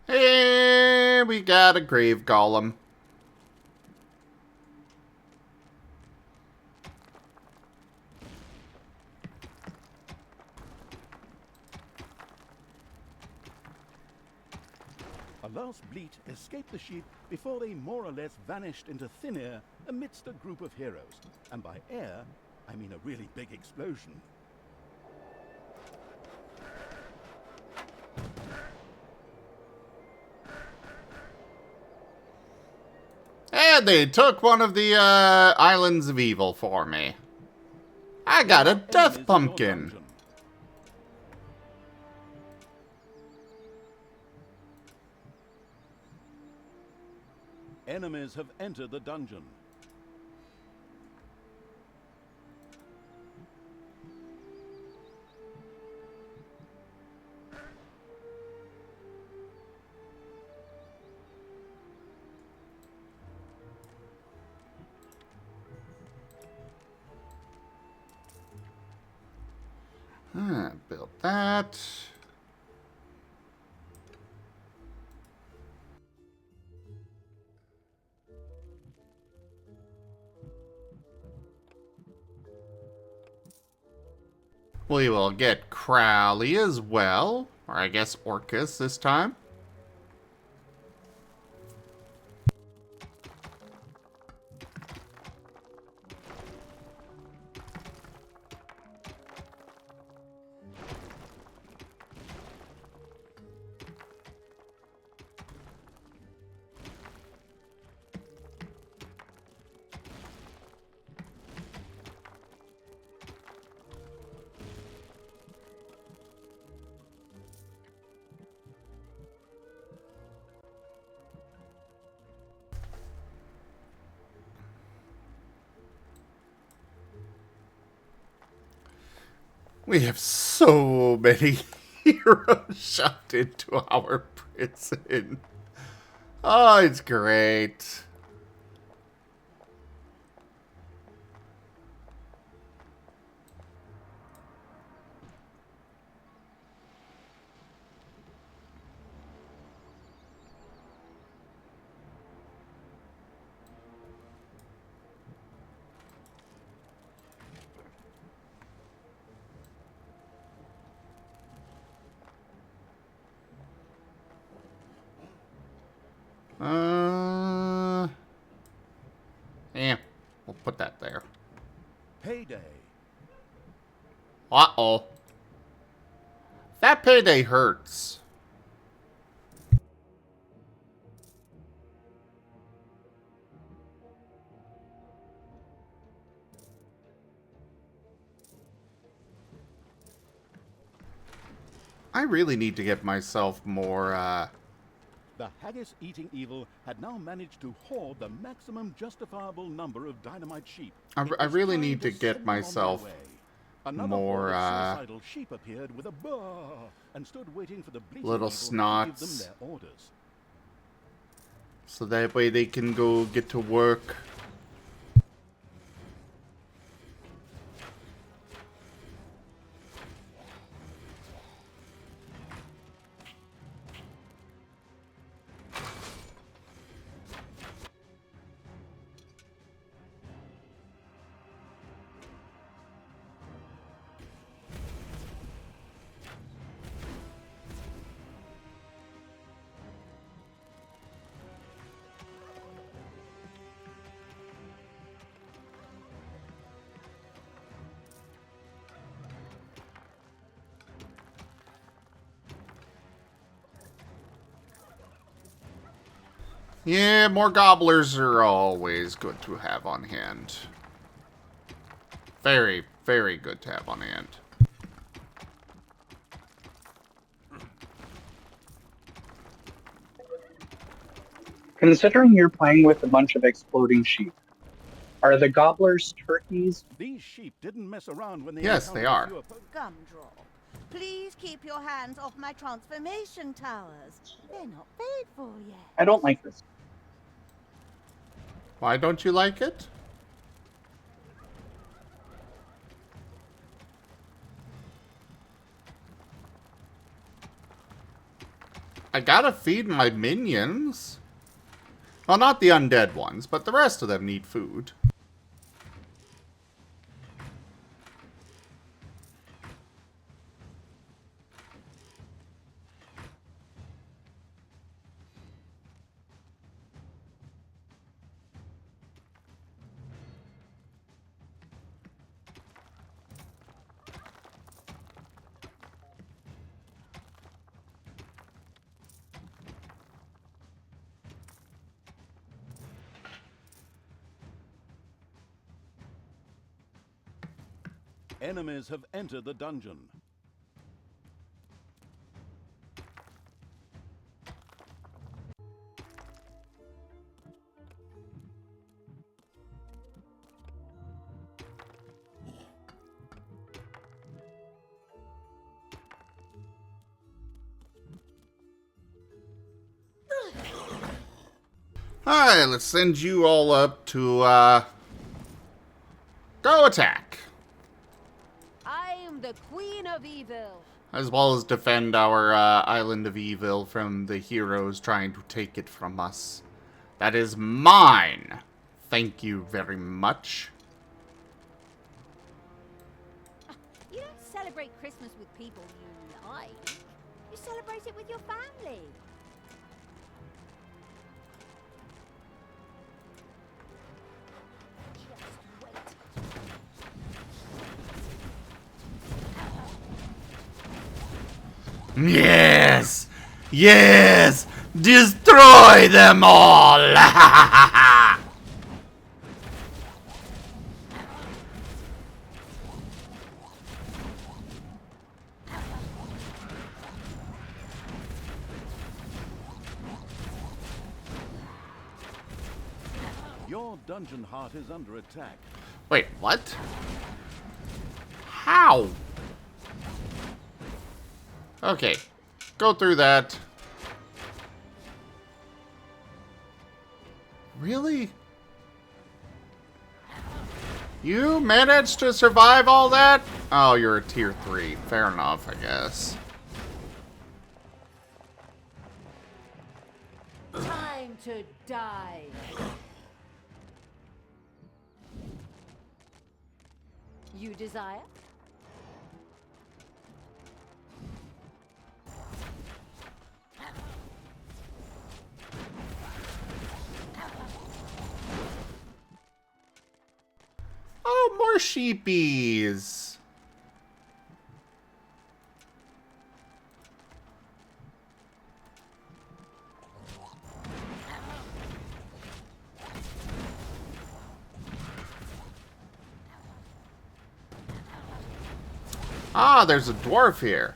And we got a grave golem. A last bleat escaped the sheep before they more or less vanished into thin air amidst a group of heroes. And by air, I mean a really big explosion. And they took one of the Islands of Evil for me. I got a Enemies in death your pumpkin. dungeon. Enemies have entered the dungeon. Build that. We will get Crowley as well. Or I guess Orcus this time. We have so many heroes shoved into our prison. Oh, it's great. Yeah, we'll put that there. Payday. Uh-oh. That payday hurts. I really need to get myself more, The haggis-eating evil had now managed to hoard the maximum justifiable number of dynamite sheep. I It was really trying need to send get them on their myself way. Another more, horde of suicidal sheep appeared with a burr and stood waiting for the bleating little evil to give snots. them their orders. so that way they can go get to work. Yeah, more gobblers are always good to have on hand. Very, very good to have on hand. Considering you're playing with a bunch of exploding sheep, are the gobblers turkeys? These sheep didn't mess around when they Yes, they encountered are. a few opponents. Gumdrop, please keep your hands off my transformation towers. They're not paid for yet. I don't like this. Why don't you like it? I gotta feed my minions. Well, not the undead ones, but the rest of them need food. Enemies have entered the dungeon. Alright, let's send you all up to, go attack. I am the Queen of Evil. As well as defend our, Island of Evil from the heroes trying to take it from us. That is mine. Thank you very much. You don't celebrate Christmas with people you like. You celebrate it with your family. Just wait. Yes! Yes! Destroy them all! Your dungeon heart is under attack. Wait, what? How? Okay, go through that. Really? You managed to survive all that? Oh, you're a tier 3. Fair enough, I guess. Time to die. You desire? Oh, more sheepies. Ah, there's a dwarf here.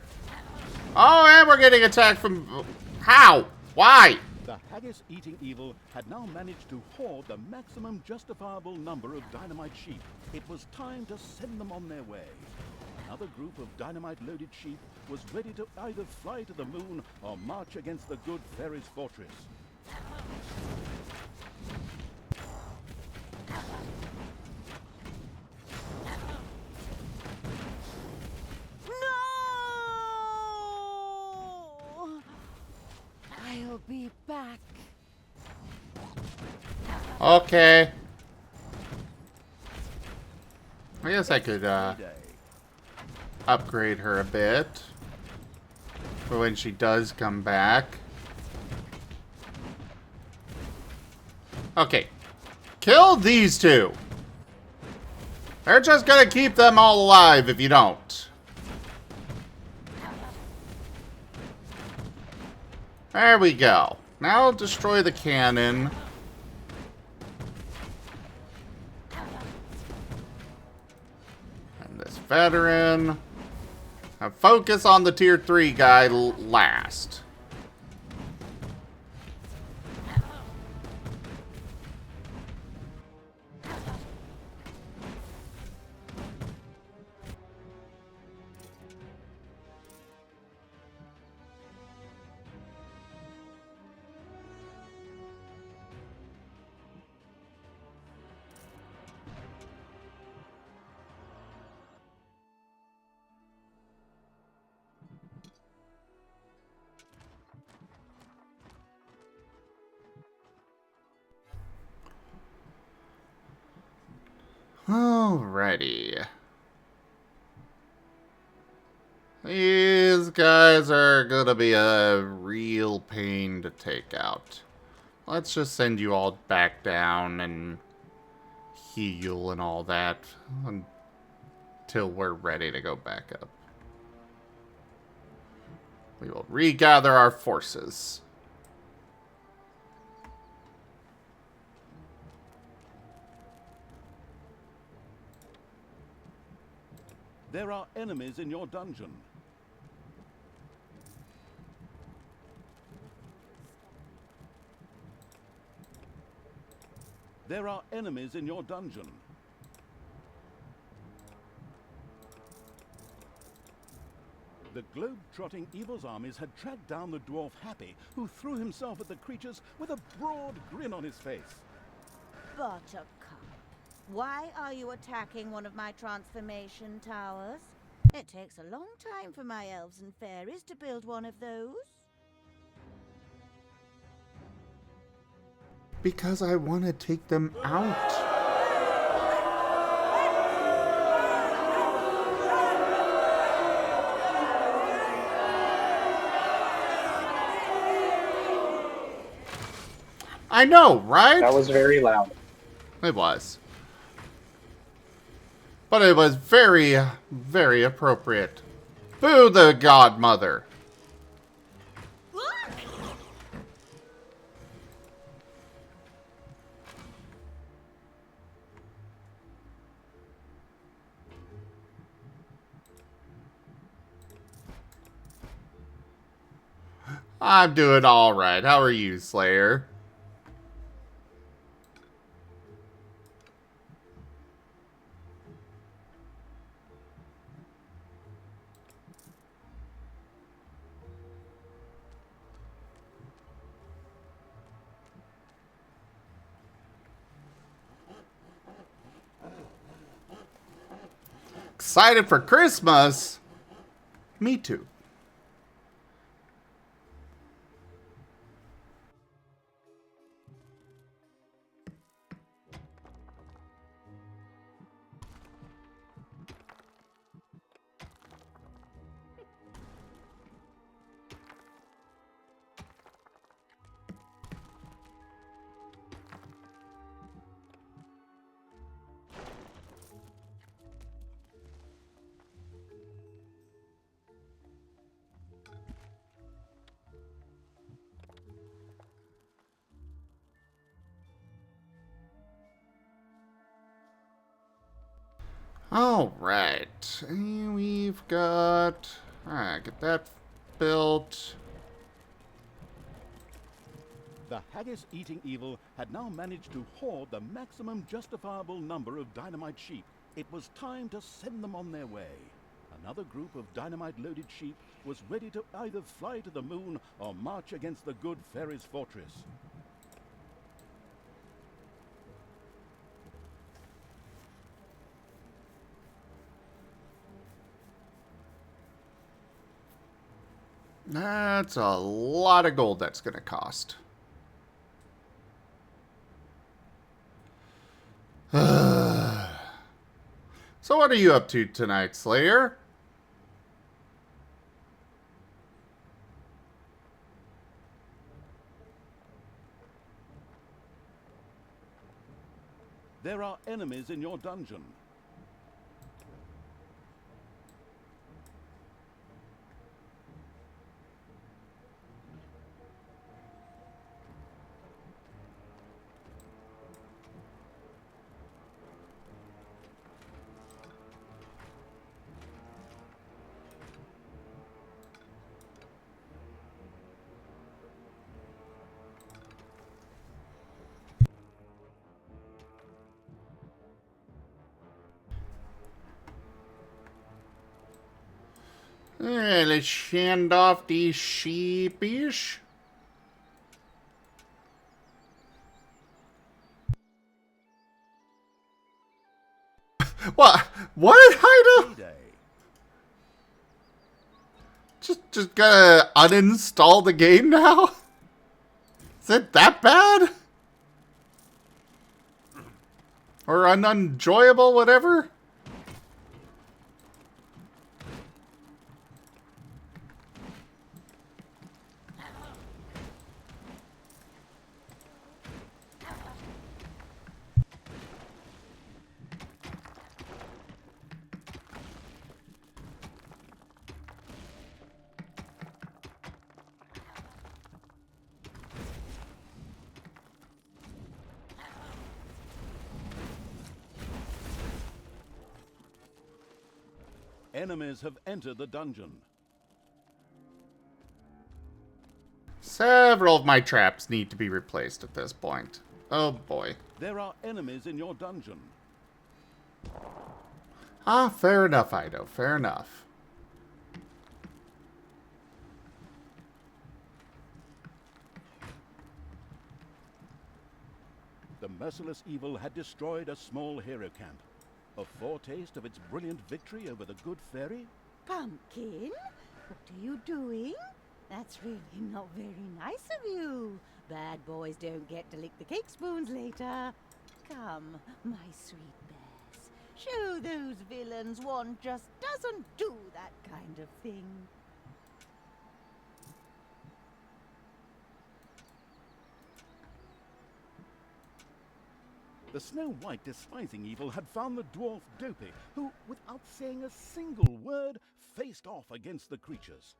Oh, and we're getting attacked from... How? Why? The haggis-eating evil had now managed to hoard the maximum justifiable number of dynamite sheep. It was time to send them on their way. Another group of dynamite-loaded sheep was ready to either fly to the moon or march against the good fairy's fortress. No! I'll be back. Okay. I guess I could, Friday. upgrade her a bit for when she does come back. Okay. Kill these two. They're just gonna keep them all alive if you don't. There we go. Now destroy the cannon. And this veteran. Now focus on the tier 3 guy last. Alrighty. These guys are gonna be a real pain to take out. Let's just send you all back down and heal and all that until we're ready to go back up. We will regather our forces. There are enemies in your dungeon. There are enemies in your dungeon. The globe-trotting evil's armies had tracked down the dwarf Happy, who threw himself at the creatures with a broad grin on his face. Buttercup, why are you attacking one of my transformation towers? It takes a long time for my elves and fairies to build one of those. Because I want to take them out. I know, right? That was very loud. It was. But it was very, very appropriate. Boo the godmother. I'm doing alright. How are you, Slayer? Excited for Christmas? Me too. Alright. We've got... Alright, get that built. The haggis-eating evil had now managed to hoard the maximum justifiable number of dynamite sheep. It was time to send them on their way. Another group of dynamite-loaded sheep was ready to either fly to the moon or march against the good fairy's fortress. That's a lot of gold that's going to cost. So what are you up to tonight, Slayer? There are enemies in your dungeon. Let's hand off these sheepish. What? What, Haida? Day. Just gotta uninstall the game now? Is it that bad? Or unenjoyable, whatever? Enemies have entered the dungeon. Several of my traps need to be replaced at this point. Oh boy. There are enemies in your dungeon. Ah, fair enough, Ido. Fair enough. The merciless evil had destroyed a small hero camp. A foretaste of its brilliant victory over the good fairy? Pumpkin, what are you doing? That's really not very nice of you. Bad boys don't get to lick the cake spoons later. Come, my sweet bears. Show those villains one just doesn't do that kind of thing. The Snow White despising evil had found the dwarf Dopey, who, without saying a single word, faced off against the creatures.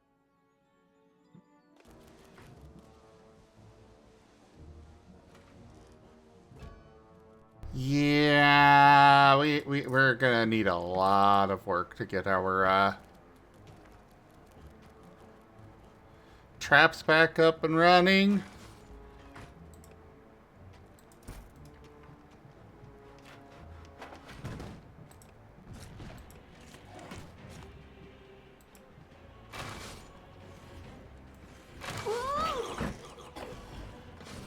Yeah, we're gonna need a lot of work to get our traps back up and running.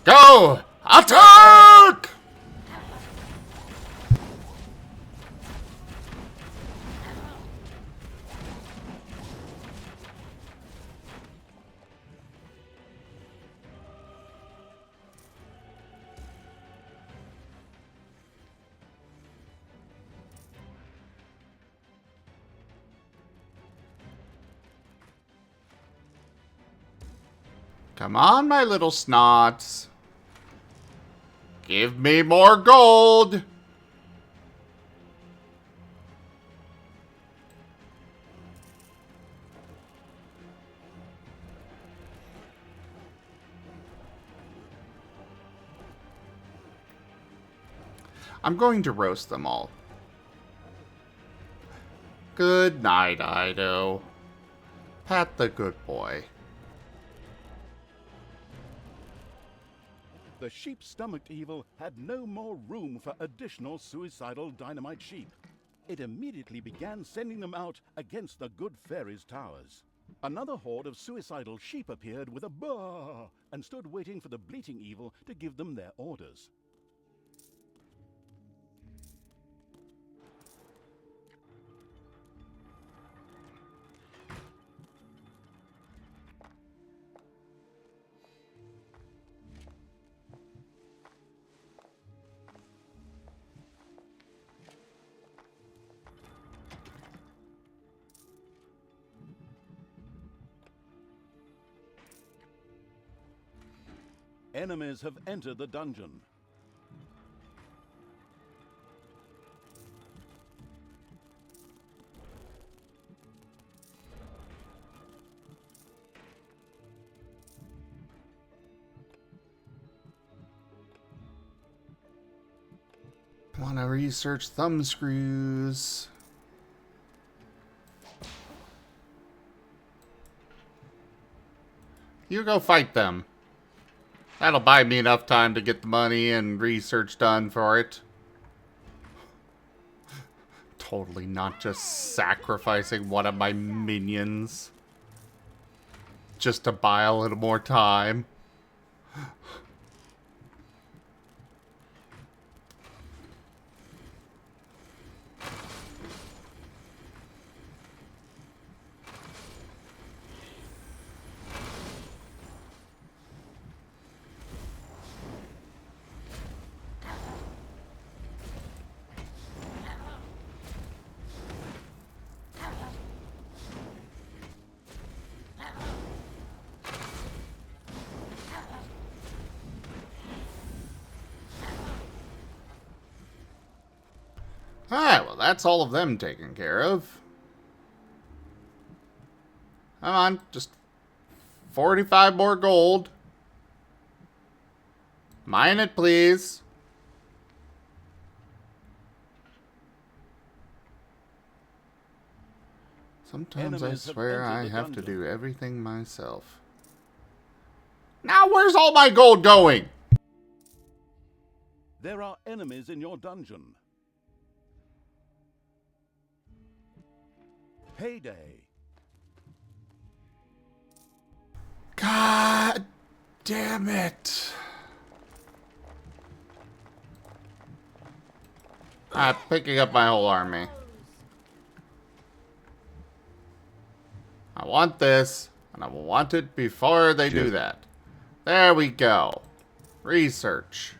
Go! Attack! Come on, my little snots. Give me more gold! I'm going to roast them all. Good night, Ido. Pat the good boy. The sheep-stomached evil had no more room for additional suicidal dynamite sheep. It immediately began sending them out against the good fairy's towers. Another horde of suicidal sheep appeared with a baa and stood waiting for the bleating evil to give them their orders. Enemies have entered the dungeon. Wanna research thumb screws. You go fight them. That'll buy me enough time to get the money and research done for it. Totally not just sacrificing one of my minions just to buy a little more time. Alright, well that's all of them taken care of. Come on, just 45 more gold. Mine it, please. Sometimes I Enemies have swear entered I the have to dungeon. do everything myself. Now where's all my gold going? There are enemies in your dungeon. Payday. God damn it. I'm picking up my whole army. I want this, and I want it before they do that. There we go. Research.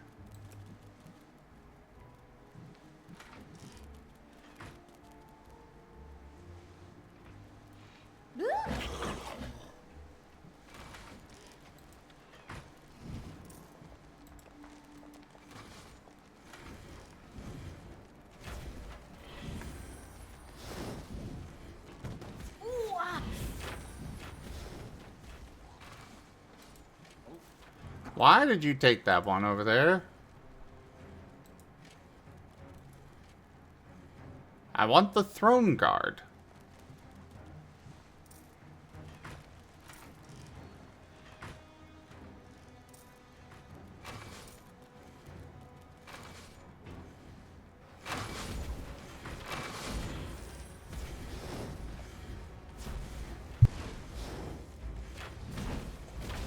Ooh, ah. Why did you take that one over there? I want the throne guard.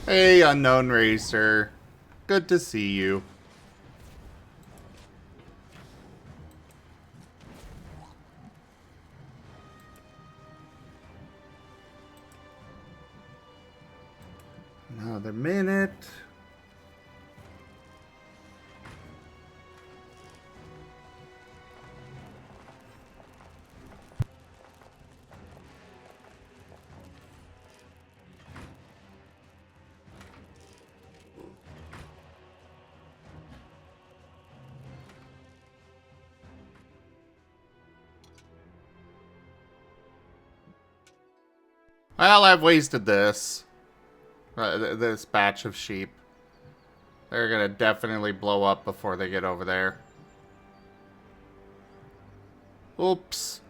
Hey, unknown racer. Good to see you. Another minute. Well, I've wasted this. This batch of sheep. They're gonna definitely blow up before they get over there. Oops.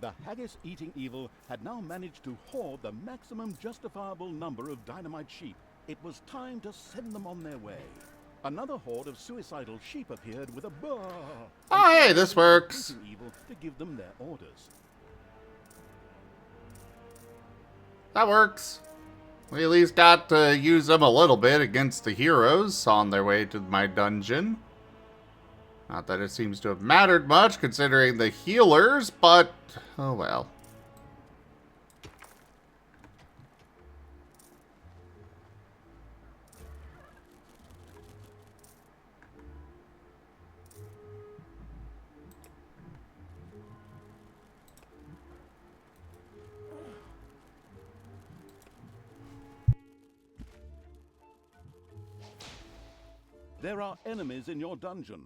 The haggis-eating evil had now managed to hoard the maximum justifiable number of dynamite sheep. It was time to send them on their way. Another horde of suicidal sheep appeared with a burr. Oh, hey, this works. Eating evil to give them their orders. That works. We at least got to use them a little bit against the heroes on their way to my dungeon. Not that it seems to have mattered much considering the healers, but oh well. There are enemies in your dungeon.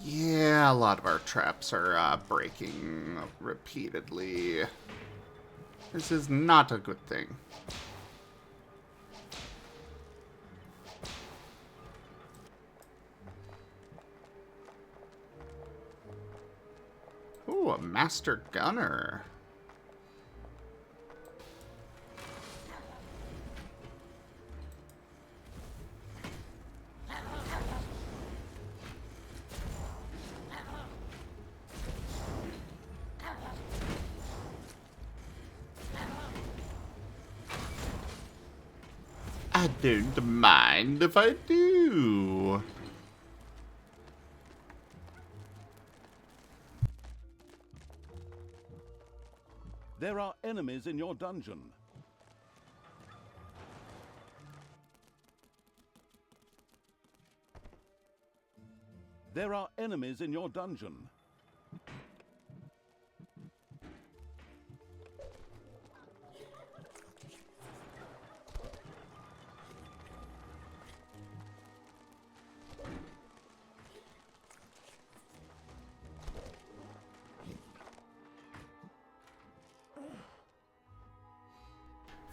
Yeah, a lot of our traps are breaking repeatedly. This is not a good thing. Ooh, a master gunner. I don't mind if I do. There are enemies in your dungeon. There are enemies in your dungeon.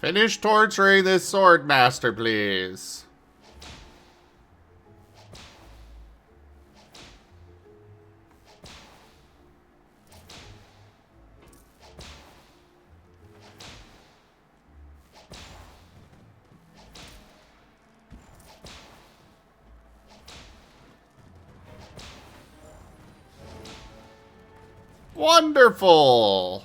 Finish torturing this sword master, please. Wonderful!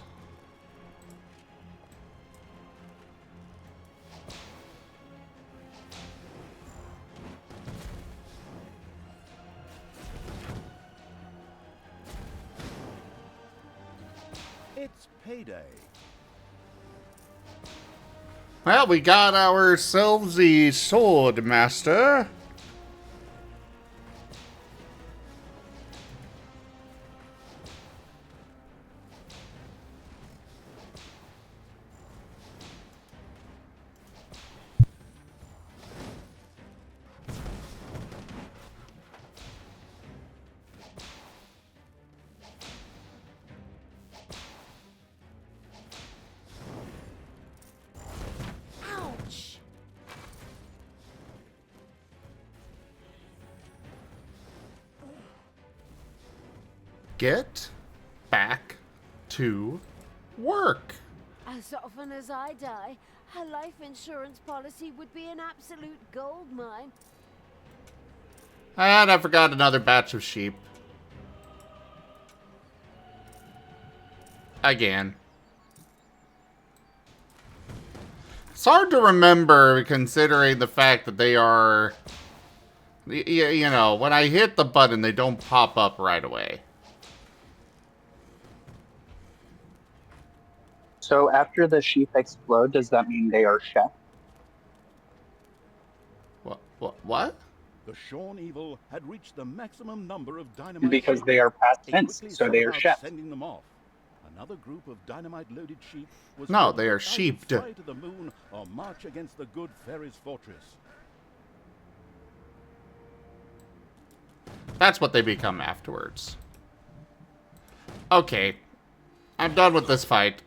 It's payday. Well, we got ourselves the sword master. Ouch! Get back to work. As often as I die, a life insurance policy would be an absolute gold mine. And I forgot another batch of sheep. Again. It's hard to remember considering the fact that they are... You know, when I hit the button, they don't pop up right away. So after the sheep explode, does that mean they are chef? What? The Shorn Evil had reached the maximum number of dynamite Because sheep. they are past It tense, quickly so set they are about chef. sending them off. Another group of dynamite-loaded sheep was No, told they to are either sheeped. fly to the moon or march against the good fairy's fortress. That's what they become afterwards. Okay. I'm done with this fight.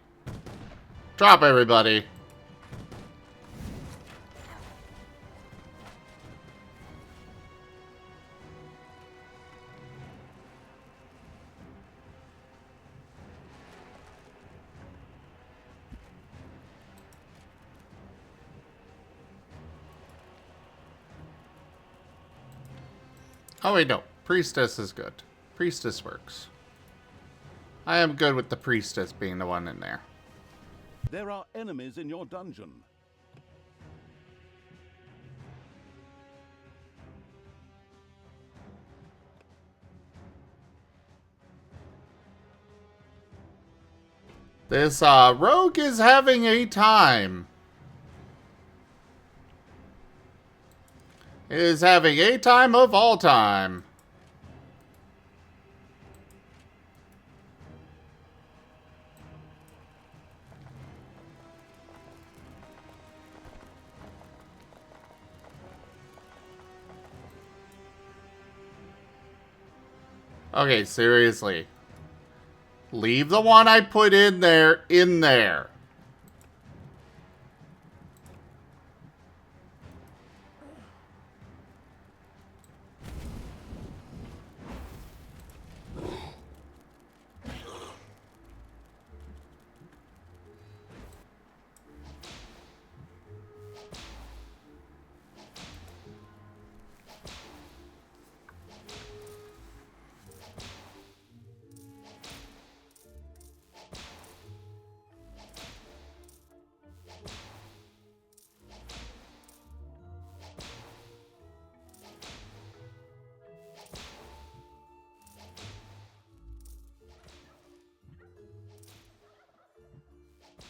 Drop everybody. Oh wait, no. Priestess is good. Priestess works. I am good with the priestess being the one in there. There are enemies in your dungeon. This rogue is having a time. It is having a time of all time. Okay, seriously. Leave the one I put in there in there.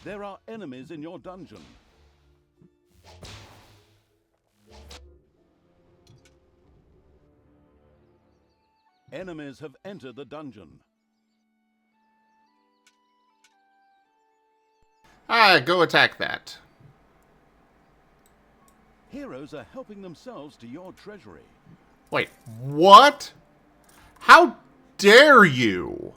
There are enemies in your dungeon. Enemies have entered the dungeon. Go attack that. Heroes are helping themselves to your treasury. Wait, what? How dare you?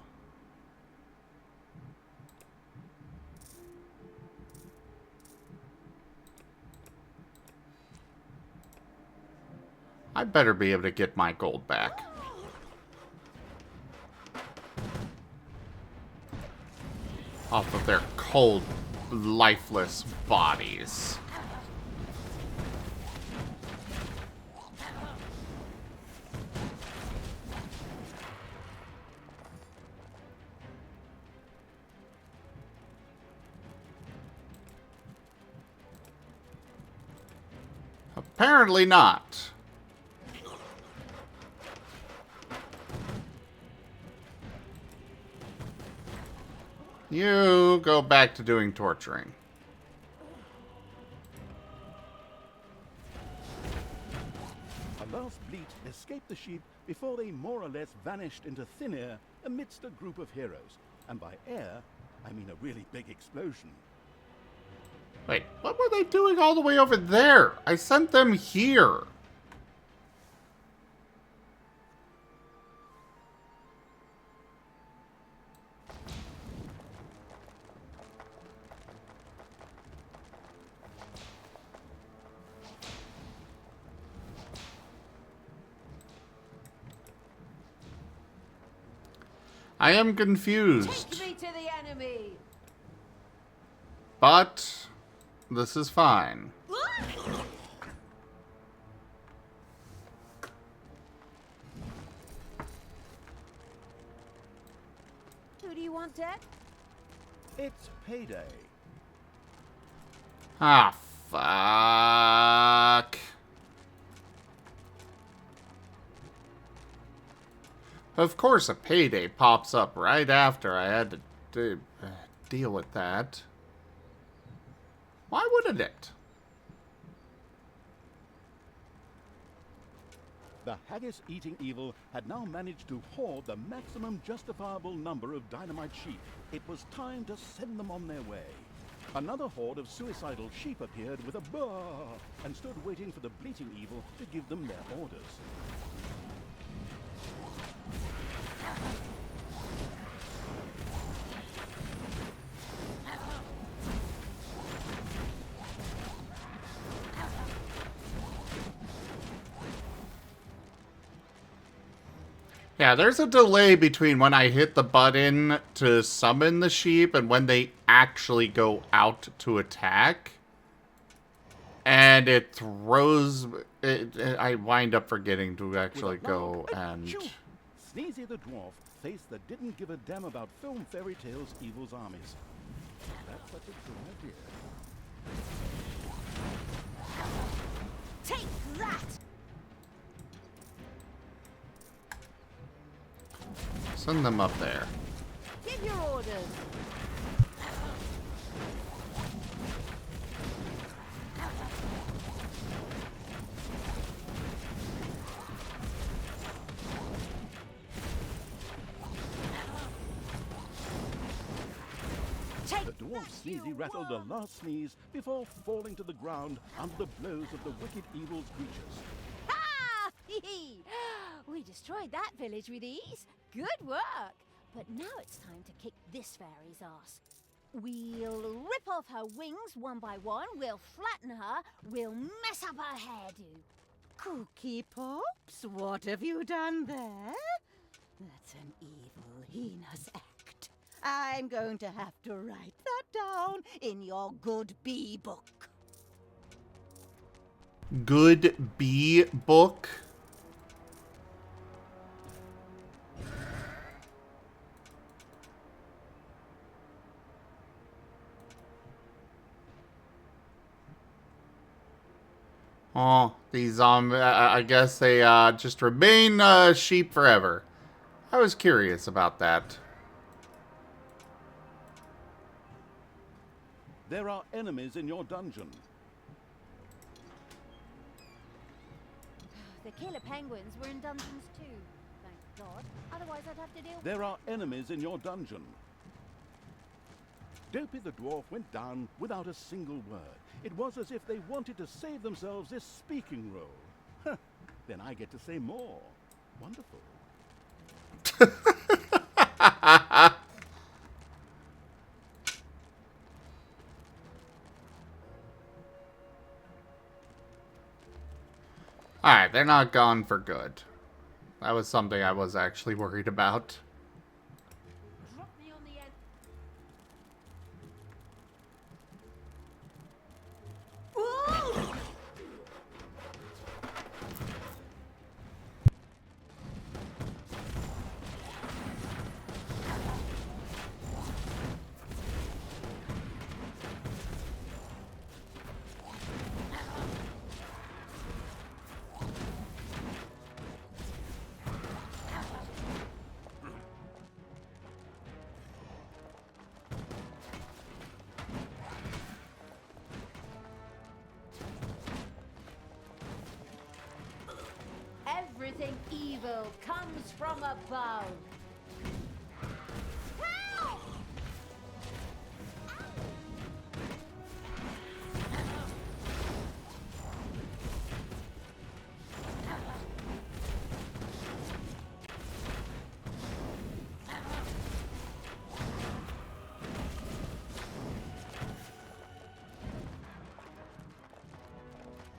I better be able to get my gold back. Off of their cold, lifeless bodies. Apparently not. You go back to doing torturing. A last bleat escaped the sheep before they more or less vanished into thin air amidst a group of heroes. And by air, I mean a really big explosion. Wait, what were they doing all the way over there? I sent them here. I am confused. Take me to the enemy. But this is fine. Who do you want dead? It's payday. Ah, fuck. Of course, a payday pops up right after I had to deal with that. Why wouldn't it? The haggis-eating evil had now managed to hoard the maximum justifiable number of dynamite sheep. It was time to send them on their way. Another horde of suicidal sheep appeared with a baa and stood waiting for the bleating evil to give them their orders. Yeah, there's a delay between when I hit the button to summon the sheep and when they actually go out to attack. And it throws... I wind up forgetting to actually go and... Sneezy the dwarf faced the didn't give a damn about film fairy tales evil's armies. That's such a good idea. Take that! Send them up there. Give your orders. The dwarf Sneezy rattled a last sneeze before falling to the ground under the blows of the wicked evil's creatures. Ha! We destroyed that village with ease. Good work. But now it's time to kick this fairy's ass. We'll rip off her wings one by one. We'll flatten her. We'll mess up her hairdo. Cookie Pops, what have you done there? That's an evil, heinous act. I'm going to have to write that down in your good bee book. Good bee book? Oh, these I guess they just remain sheep forever. I was curious about that. There are enemies in your dungeon. The killer penguins were in dungeons too. Thank God. Otherwise I'd have to deal with... There are enemies in your dungeon. Dopey the dwarf went down without a single word. It was as if they wanted to save themselves this speaking role. Huh. Then I get to say more. Wonderful. Alright, they're not gone for good. That was something I was actually worried about. Drop me on the end. Whoa! Everything evil comes from above. Help!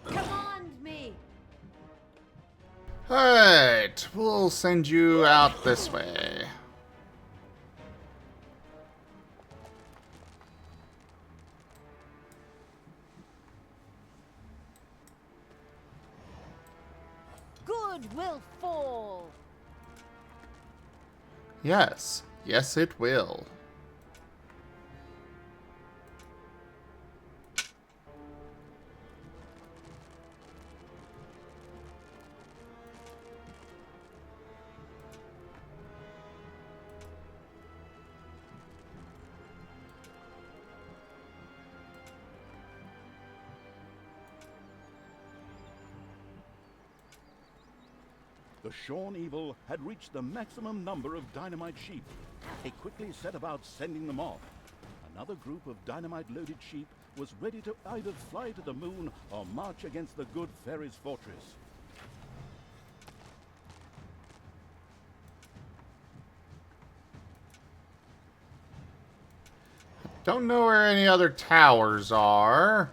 Command me. Alright, we'll send you out this way. Good will fall. Yes, yes it will. The Shorn Evil had reached the maximum number of dynamite sheep. He quickly set about sending them off. Another group of dynamite-loaded sheep was ready to either fly to the moon or march against the good fairy's fortress. Don't know where any other towers are.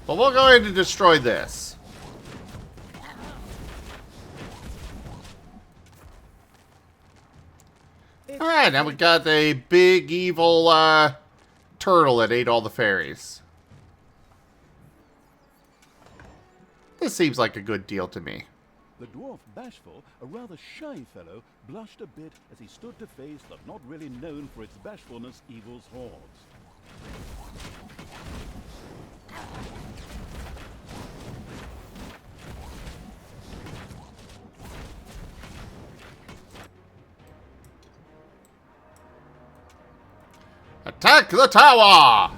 But we'll go ahead and destroy this. Alright, now we got a big evil turtle that ate all the fairies. This seems like a good deal to me. The dwarf Bashful, a rather shy fellow, blushed a bit as he stood to face the not really known for its bashfulness evil's hordes. Attack the tower!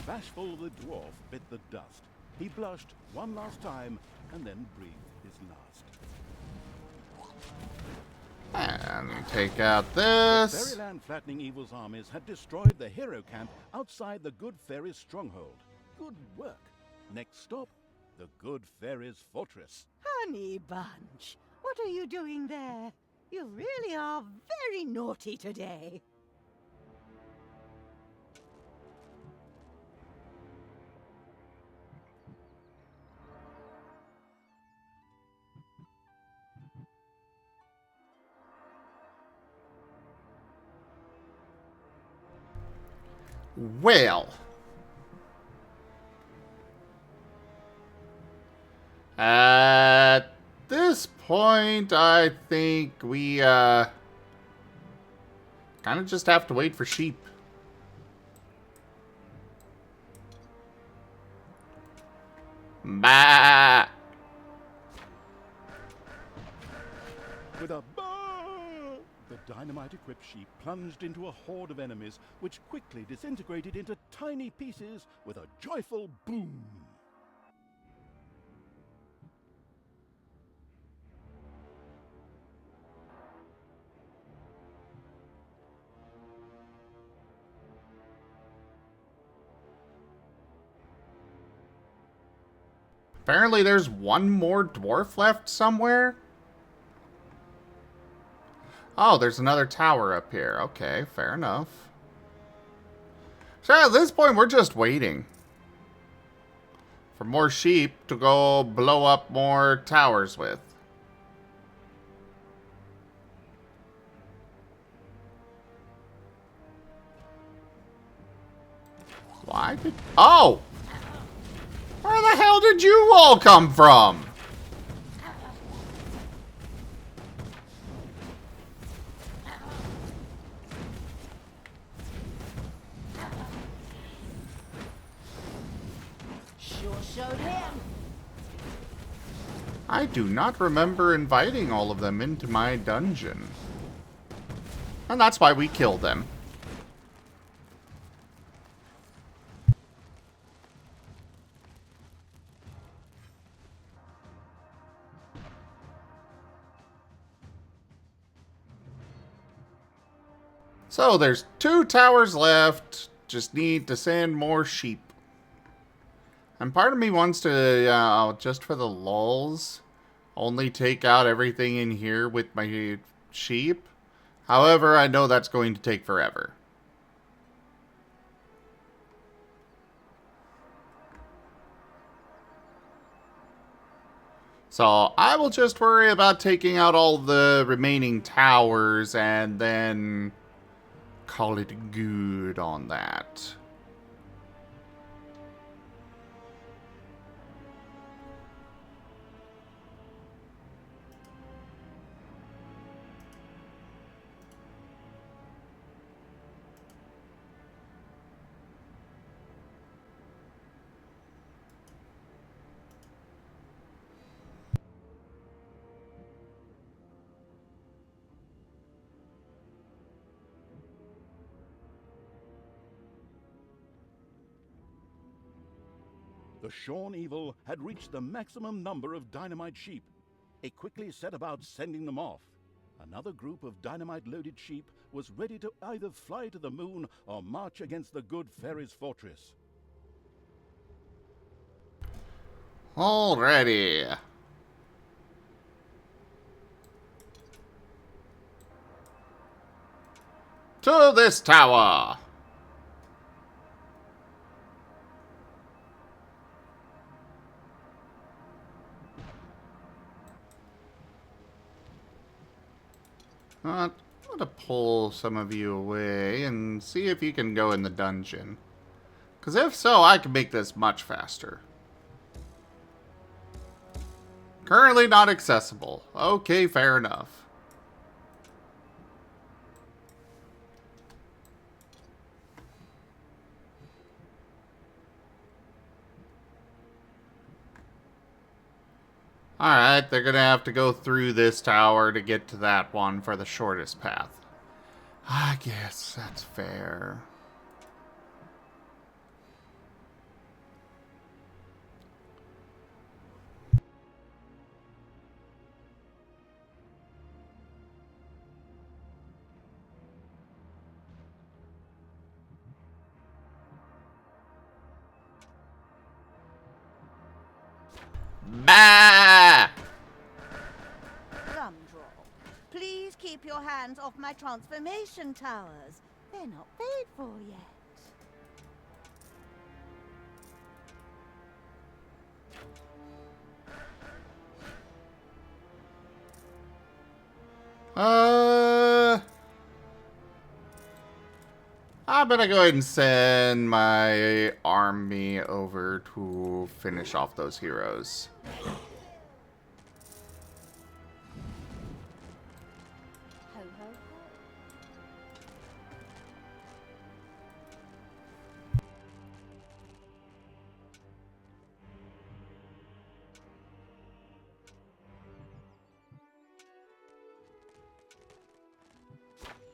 Bashful the dwarf bit the dust. He blushed one last time and then breathed his last. And take out this. Fairyland Flattening Evil's armies had destroyed the hero camp outside the Good Fairy's stronghold. Good work. Next stop, the Good Fairy's fortress. Honey Bunch, what are you doing there? You really are very naughty today. Well. At this point, I think we, kind of just have to wait for sheep. Bah! With a bah, dynamite-equipped sheep plunged into a horde of enemies, which quickly disintegrated into tiny pieces with a joyful boom. Apparently there's one more dwarf left somewhere. Oh, there's another tower up here. Okay, fair enough. So at this point, we're just waiting for more sheep to go blow up more towers with. Why did... Oh! Where the hell did you all come from? Sure showed him. I do not remember inviting all of them into my dungeon. And that's why we killed them. So there's 2 towers left. Just need to send more sheep. And part of me wants to, just for the lulz, only take out everything in here with my sheep. However, I know that's going to take forever. So I will just worry about taking out all the remaining towers and then call it good on that. The Shorn Evil had reached the maximum number of dynamite sheep. It quickly set about sending them off. Another group of dynamite-loaded sheep was ready to either fly to the moon or march against the good fairy's fortress. Alrighty. To this tower. I'm gonna pull some of you away and see if you can go in the dungeon. Because if so, I can make this much faster. Currently not accessible. Okay, fair enough. Alright, they're gonna have to go through this tower to get to that one for the shortest path. I guess that's fair. Bah! Gumdrop, please keep your hands off my transformation towers. They're not paid for yet. I'm gonna go ahead and send my army over to finish off those heroes. Ho, ho, ho.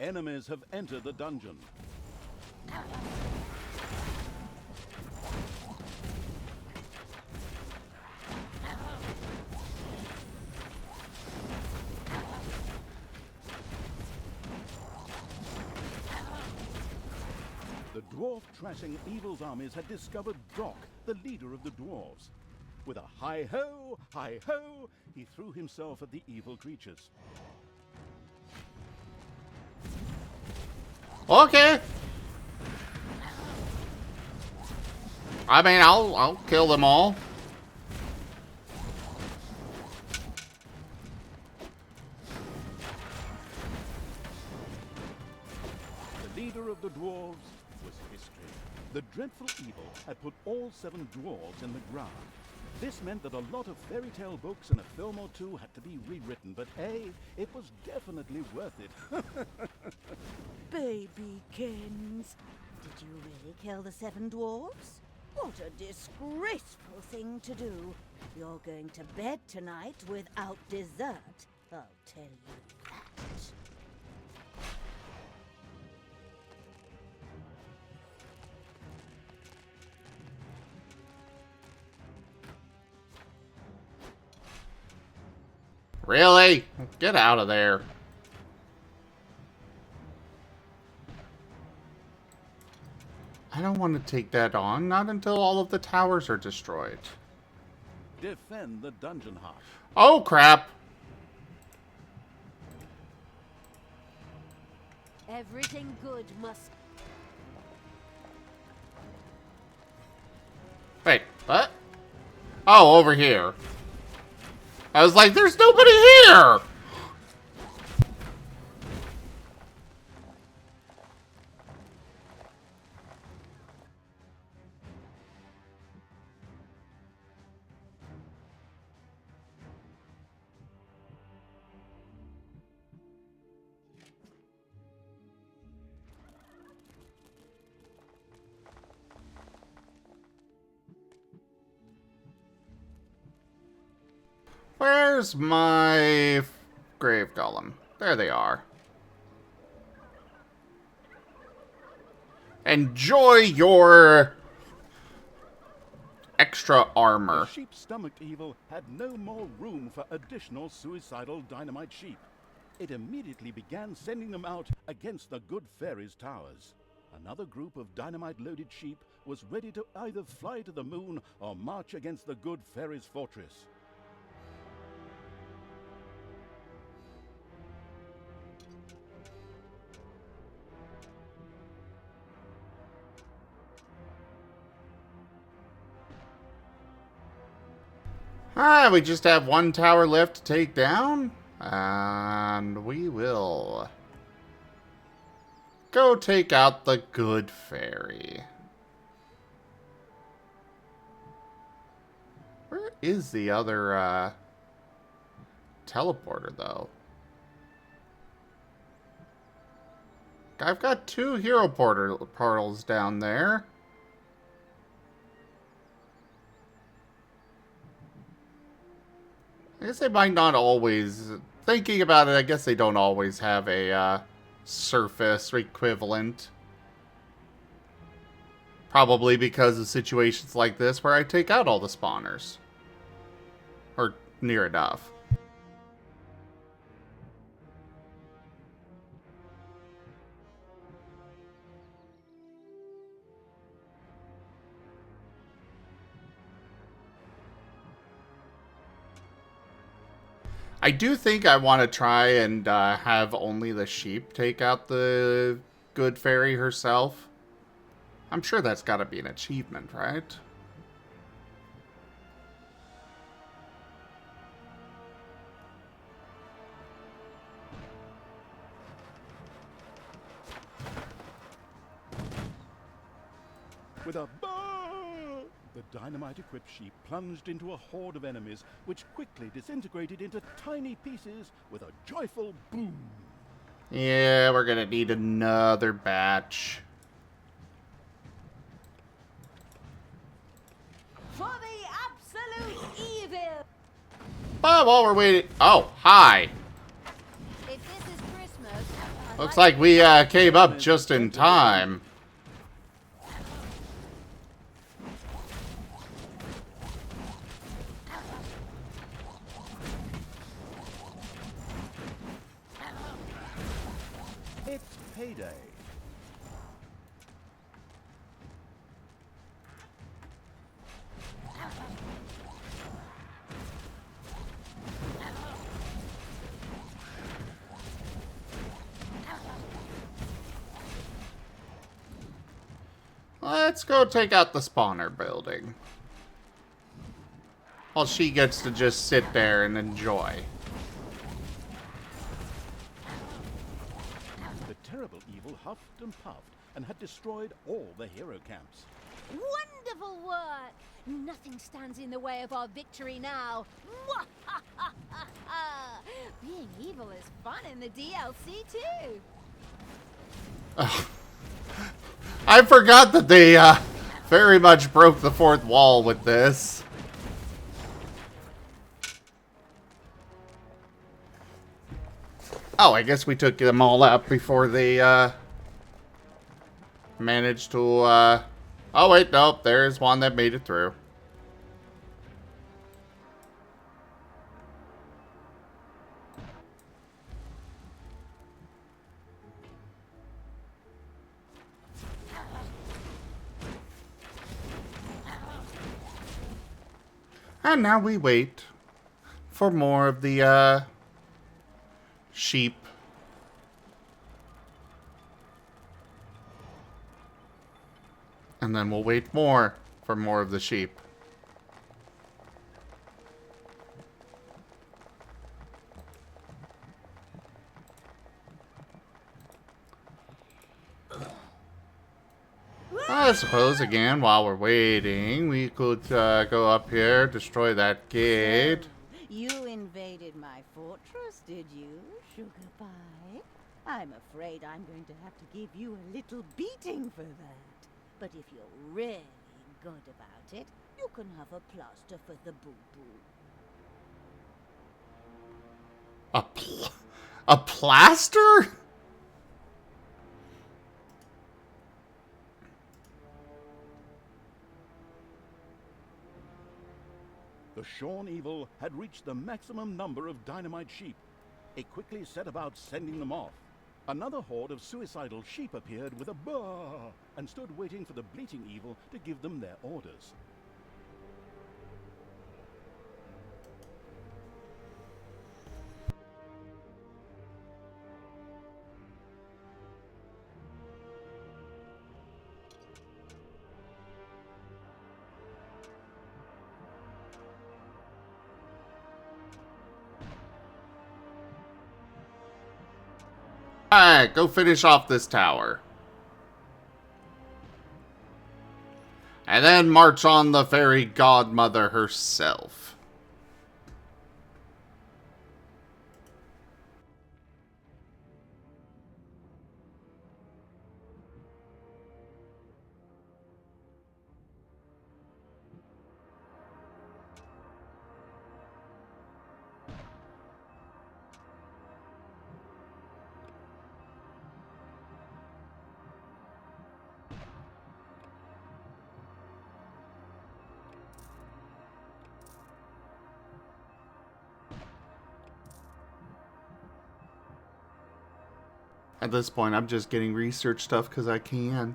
Enemies have entered the dungeon. The dwarf-trashing evil's armies had discovered Doc, the leader of the dwarves. With a hi-ho, hi-ho, he threw himself at the evil creatures. Okay. I mean, I'll kill them all. The leader of the dwarves was history. The dreadful evil had put all 7 dwarves in the ground. This meant that a lot of fairy tale books and a film or two had to be rewritten, but hey, it was definitely worth it. Babykins, did you really kill the 7 dwarves? What a disgraceful thing to do. You're going to bed tonight without dessert. I'll tell you that. Really? Get out of there. I don't want to take that on, not until all of the towers are destroyed. Defend the dungeon heart. Oh, crap. Everything good must... Wait, what? Oh, over here. I was like, there's nobody here! Where's my grave golem? There they are. Enjoy your extra armor. The sheep-stomached evil had no more room for additional suicidal dynamite sheep. It immediately began sending them out against the good fairies' towers. Another group of dynamite-loaded sheep was ready to either fly to the moon or march against the good fairies' fortress. Alright, we just have one tower left to take down. And we will go take out the good fairy. Where is the other teleporter, though? I've got 2 hero portals down there. I guess they might not always... Thinking about it, I guess they don't always have a surface equivalent. Probably because of situations like this where I take out all the spawners. Or near enough. I do think I want to try and have only the sheep take out the good fairy herself. I'm sure that's got to be an achievement, right? With a bah! The dynamite-equipped sheep plunged into a horde of enemies, which quickly disintegrated into tiny pieces with a joyful boom. Yeah, we're gonna need another batch. For the absolute evil! But while we're waiting... Oh, hi! If this is Christmas... Looks like we came up just in time. It's payday. Let's go take out the spawner building. While she gets to just sit there and enjoy. The terrible evil huffed and puffed and had destroyed all the hero camps. Wonderful work! Nothing stands in the way of our victory now. Being evil is fun in the DLC too. I forgot that they very much broke the fourth wall with this. Oh, I guess we took them all out before they managed to oh wait, nope, there's one that made it through. And now we wait for more of the sheep. And then we'll wait more for more of the sheep. I suppose, again, while we're waiting, we could go up here, destroy that gate. So, you invaded my fortress, did you, Sugar Pie? I'm afraid I'm going to have to give you a little beating for that. But if you're really good about it, you can have a plaster for the boo-boo. A plaster? The Shorn Evil had reached the maximum number of dynamite sheep. It quickly set about sending them off. Another horde of suicidal sheep appeared with a baa and stood waiting for the bleating evil to give them their orders. Alright, go finish off this tower. And then march on the fairy godmother herself. At this point, I'm just getting research stuff because I can.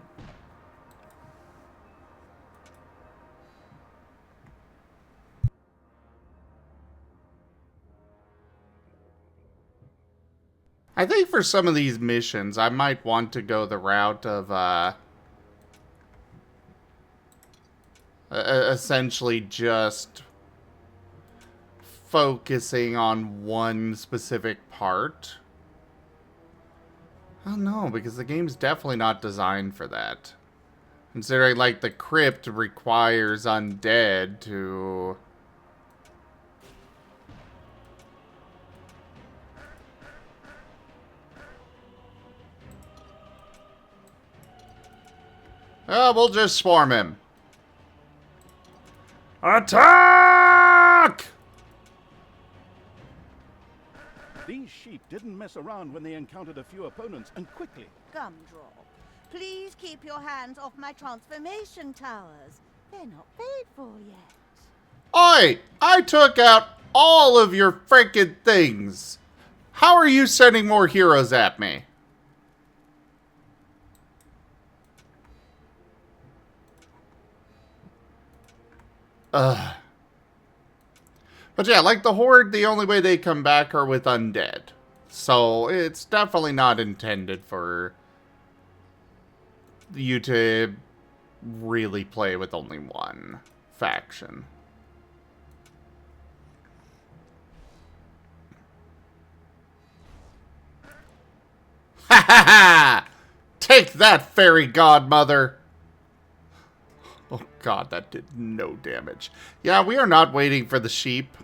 I think for some of these missions, I might want to go the route of, essentially just focusing on one specific part. I don't know, because the game's definitely not designed for that. Considering, like, the crypt requires undead to... Oh, we'll just swarm him. Attack! These sheep didn't mess around when they encountered a few opponents, and quickly. Gumdrop, please keep your hands off my transformation towers. They're not paid for yet. Oi! I took out all of your freaking things. How are you sending more heroes at me? Ugh. But yeah, like the Horde, the only way they come back are with undead. So it's definitely not intended for you to really play with only one faction. Ha ha ha! Take that, fairy godmother! Oh god, that did no damage. Yeah, we are not waiting for the sheep.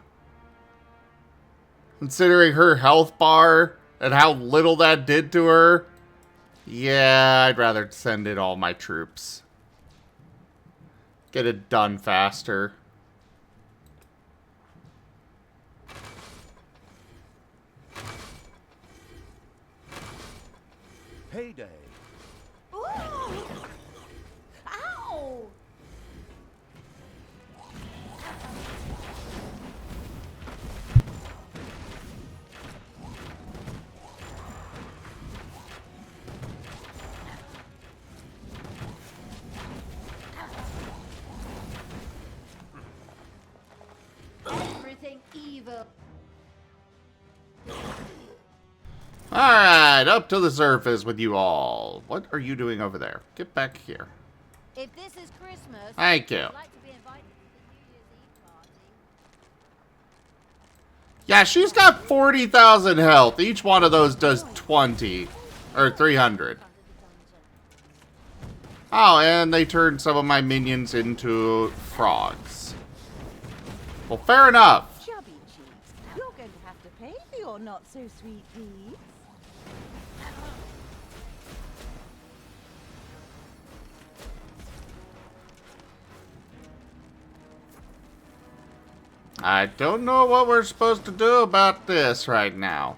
Considering her health bar and how little that did to her, yeah, I'd rather send in all my troops. Get it done faster. Payday. Ooh! Ow! Everything evil. Alright, up to the surface with you all. What are you doing over there? Get back here. If this is Christmas, Thank you. I'd like to be invited to the New Year's Eve party. Yeah, she's got 40,000 health. Each one of those does 20. Or 300. Oh, and they turned some of my minions into frogs. Well, fair enough. Chubby cheeks, you're going to have to pay for your not-so-sweet deeds. I don't know what we're supposed to do about this right now.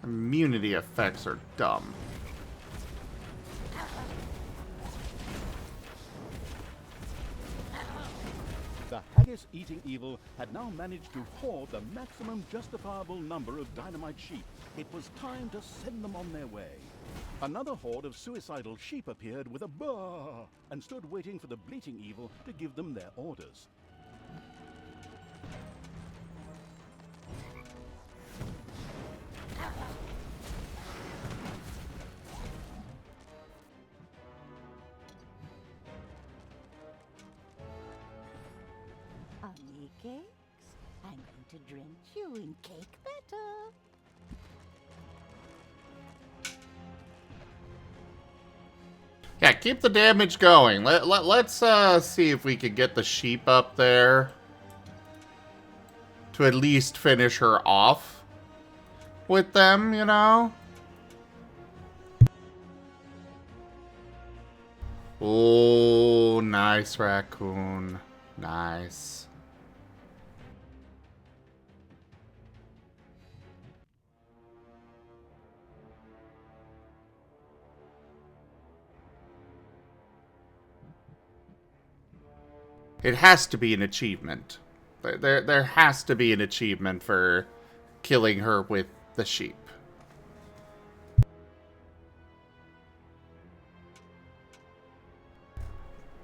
Immunity effects are dumb. The haggis-eating evil had now managed to hoard the maximum justifiable number of dynamite sheep. It was time to send them on their way. Another horde of suicidal sheep appeared with a baa and stood waiting for the bleating evil to give them their orders. Honey cakes? I'm going to drench you in cake batter. Yeah, keep the damage going. Let's see if we can get the sheep up there to at least finish her off with them, you know? Oh, nice raccoon. Nice. It has to be an achievement. There has to be an achievement for killing her with the sheep.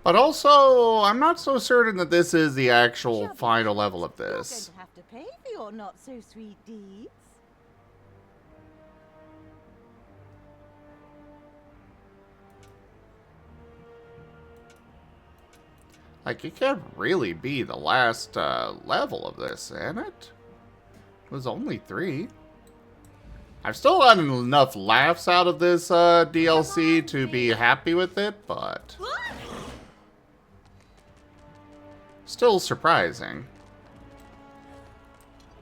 But also, I'm not so certain that this is the actual Chubby final cheeks, level of you're going this. to have to pay for your not-so-sweet deeds. Like, it can't really be the last level of this, can it? It was only 3. I've still gotten enough laughs out of this DLC to be happy with it, but still surprising.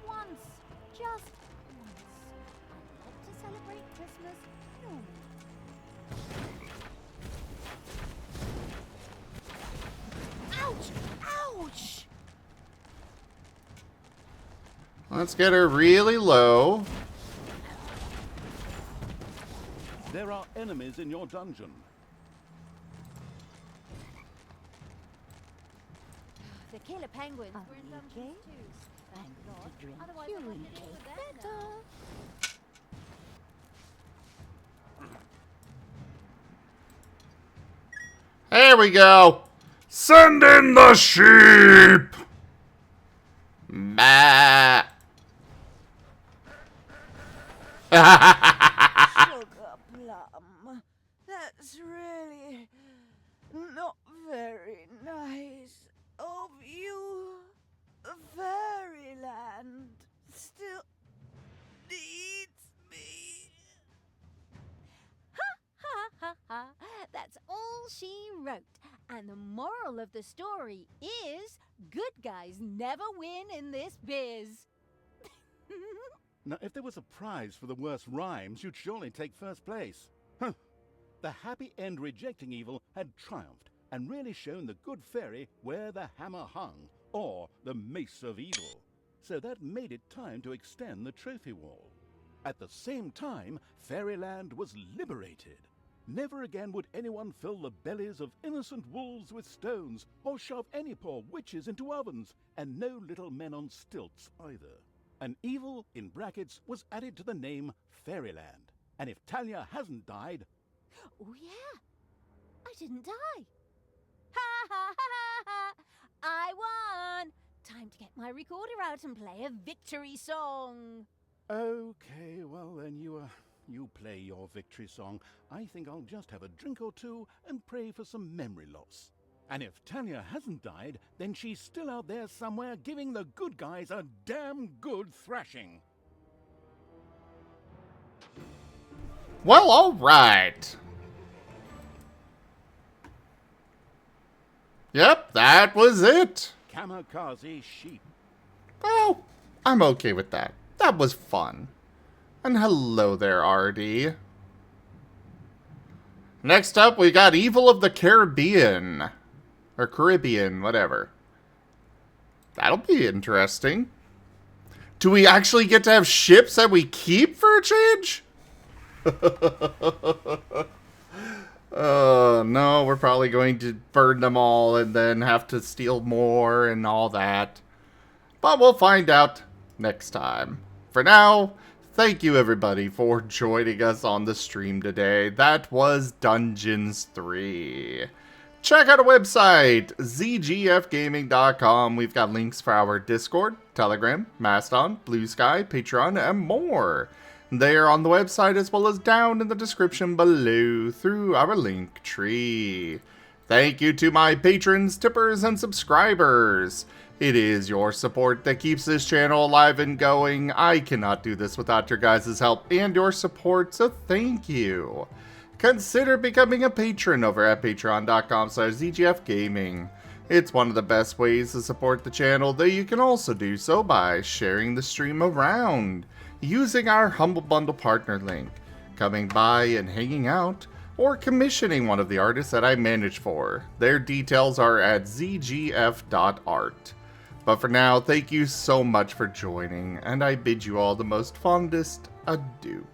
Once, just once. I'd like to celebrate Christmas normally. Ouch! Ouch! Let's get her really low. There are enemies in your dungeon. The killer penguins Are were in you dungeons okay? too. I'm going to drink Otherwise, you I'd have and to deal take with them better. now. There we go. Send in the sheep. Bah. Sugar plum. That's really not very nice of you. Fairyland still needs me. Ha ha ha. That's all she wrote. And the moral of the story is good guys never win in this biz. Now, if there was a prize for the worst rhymes, you'd surely take first place. Huh. The happy end rejecting evil had triumphed and really shown the good fairy where the hammer hung, or the mace of evil. So that made it time to extend the trophy wall. At the same time, Fairyland was liberated. Never again would anyone fill the bellies of innocent wolves with stones, or shove any poor witches into ovens, and no little men on stilts either. An evil, in brackets, was added to the name Fairyland. And if Talia hasn't died... Oh yeah, I didn't die. Ha ha ha ha! I won! Time to get my recorder out and play a victory song. Okay, well then you play your victory song. I think I'll just have a drink or two and pray for some memory loss. And if Talia hasn't died, then she's still out there somewhere giving the good guys a damn good thrashing. Well, all right. Yep, that was it. Kamikaze sheep. Well, I'm okay with that. That was fun. And hello there, RD. Next up, we got Evil of the Caribbean. Or Caribbean, whatever. That'll be interesting. Do we actually get to have ships that we keep for a change? No, we're probably going to burn them all and then have to steal more and all that. But we'll find out next time. For now, thank you everybody for joining us on the stream today. That was Dungeons 3. Check out our website, zgfgaming.com. We've got links for our Discord, Telegram, Mastodon, Blue Sky, Patreon, and more. They are on the website as well as down in the description below through our link tree. Thank you to my patrons, tippers, and subscribers. It is your support that keeps this channel alive and going. I cannot do this without your guys' help and your support, so thank you. Consider becoming a patron over at patreon.com/zgfgaming. It's one of the best ways to support the channel, though you can also do so by sharing the stream around, using our Humble Bundle partner link, coming by and hanging out, or commissioning one of the artists that I manage for. Their details are at zgf.art. But for now, thank you so much for joining, and I bid you all the most fondest adieu.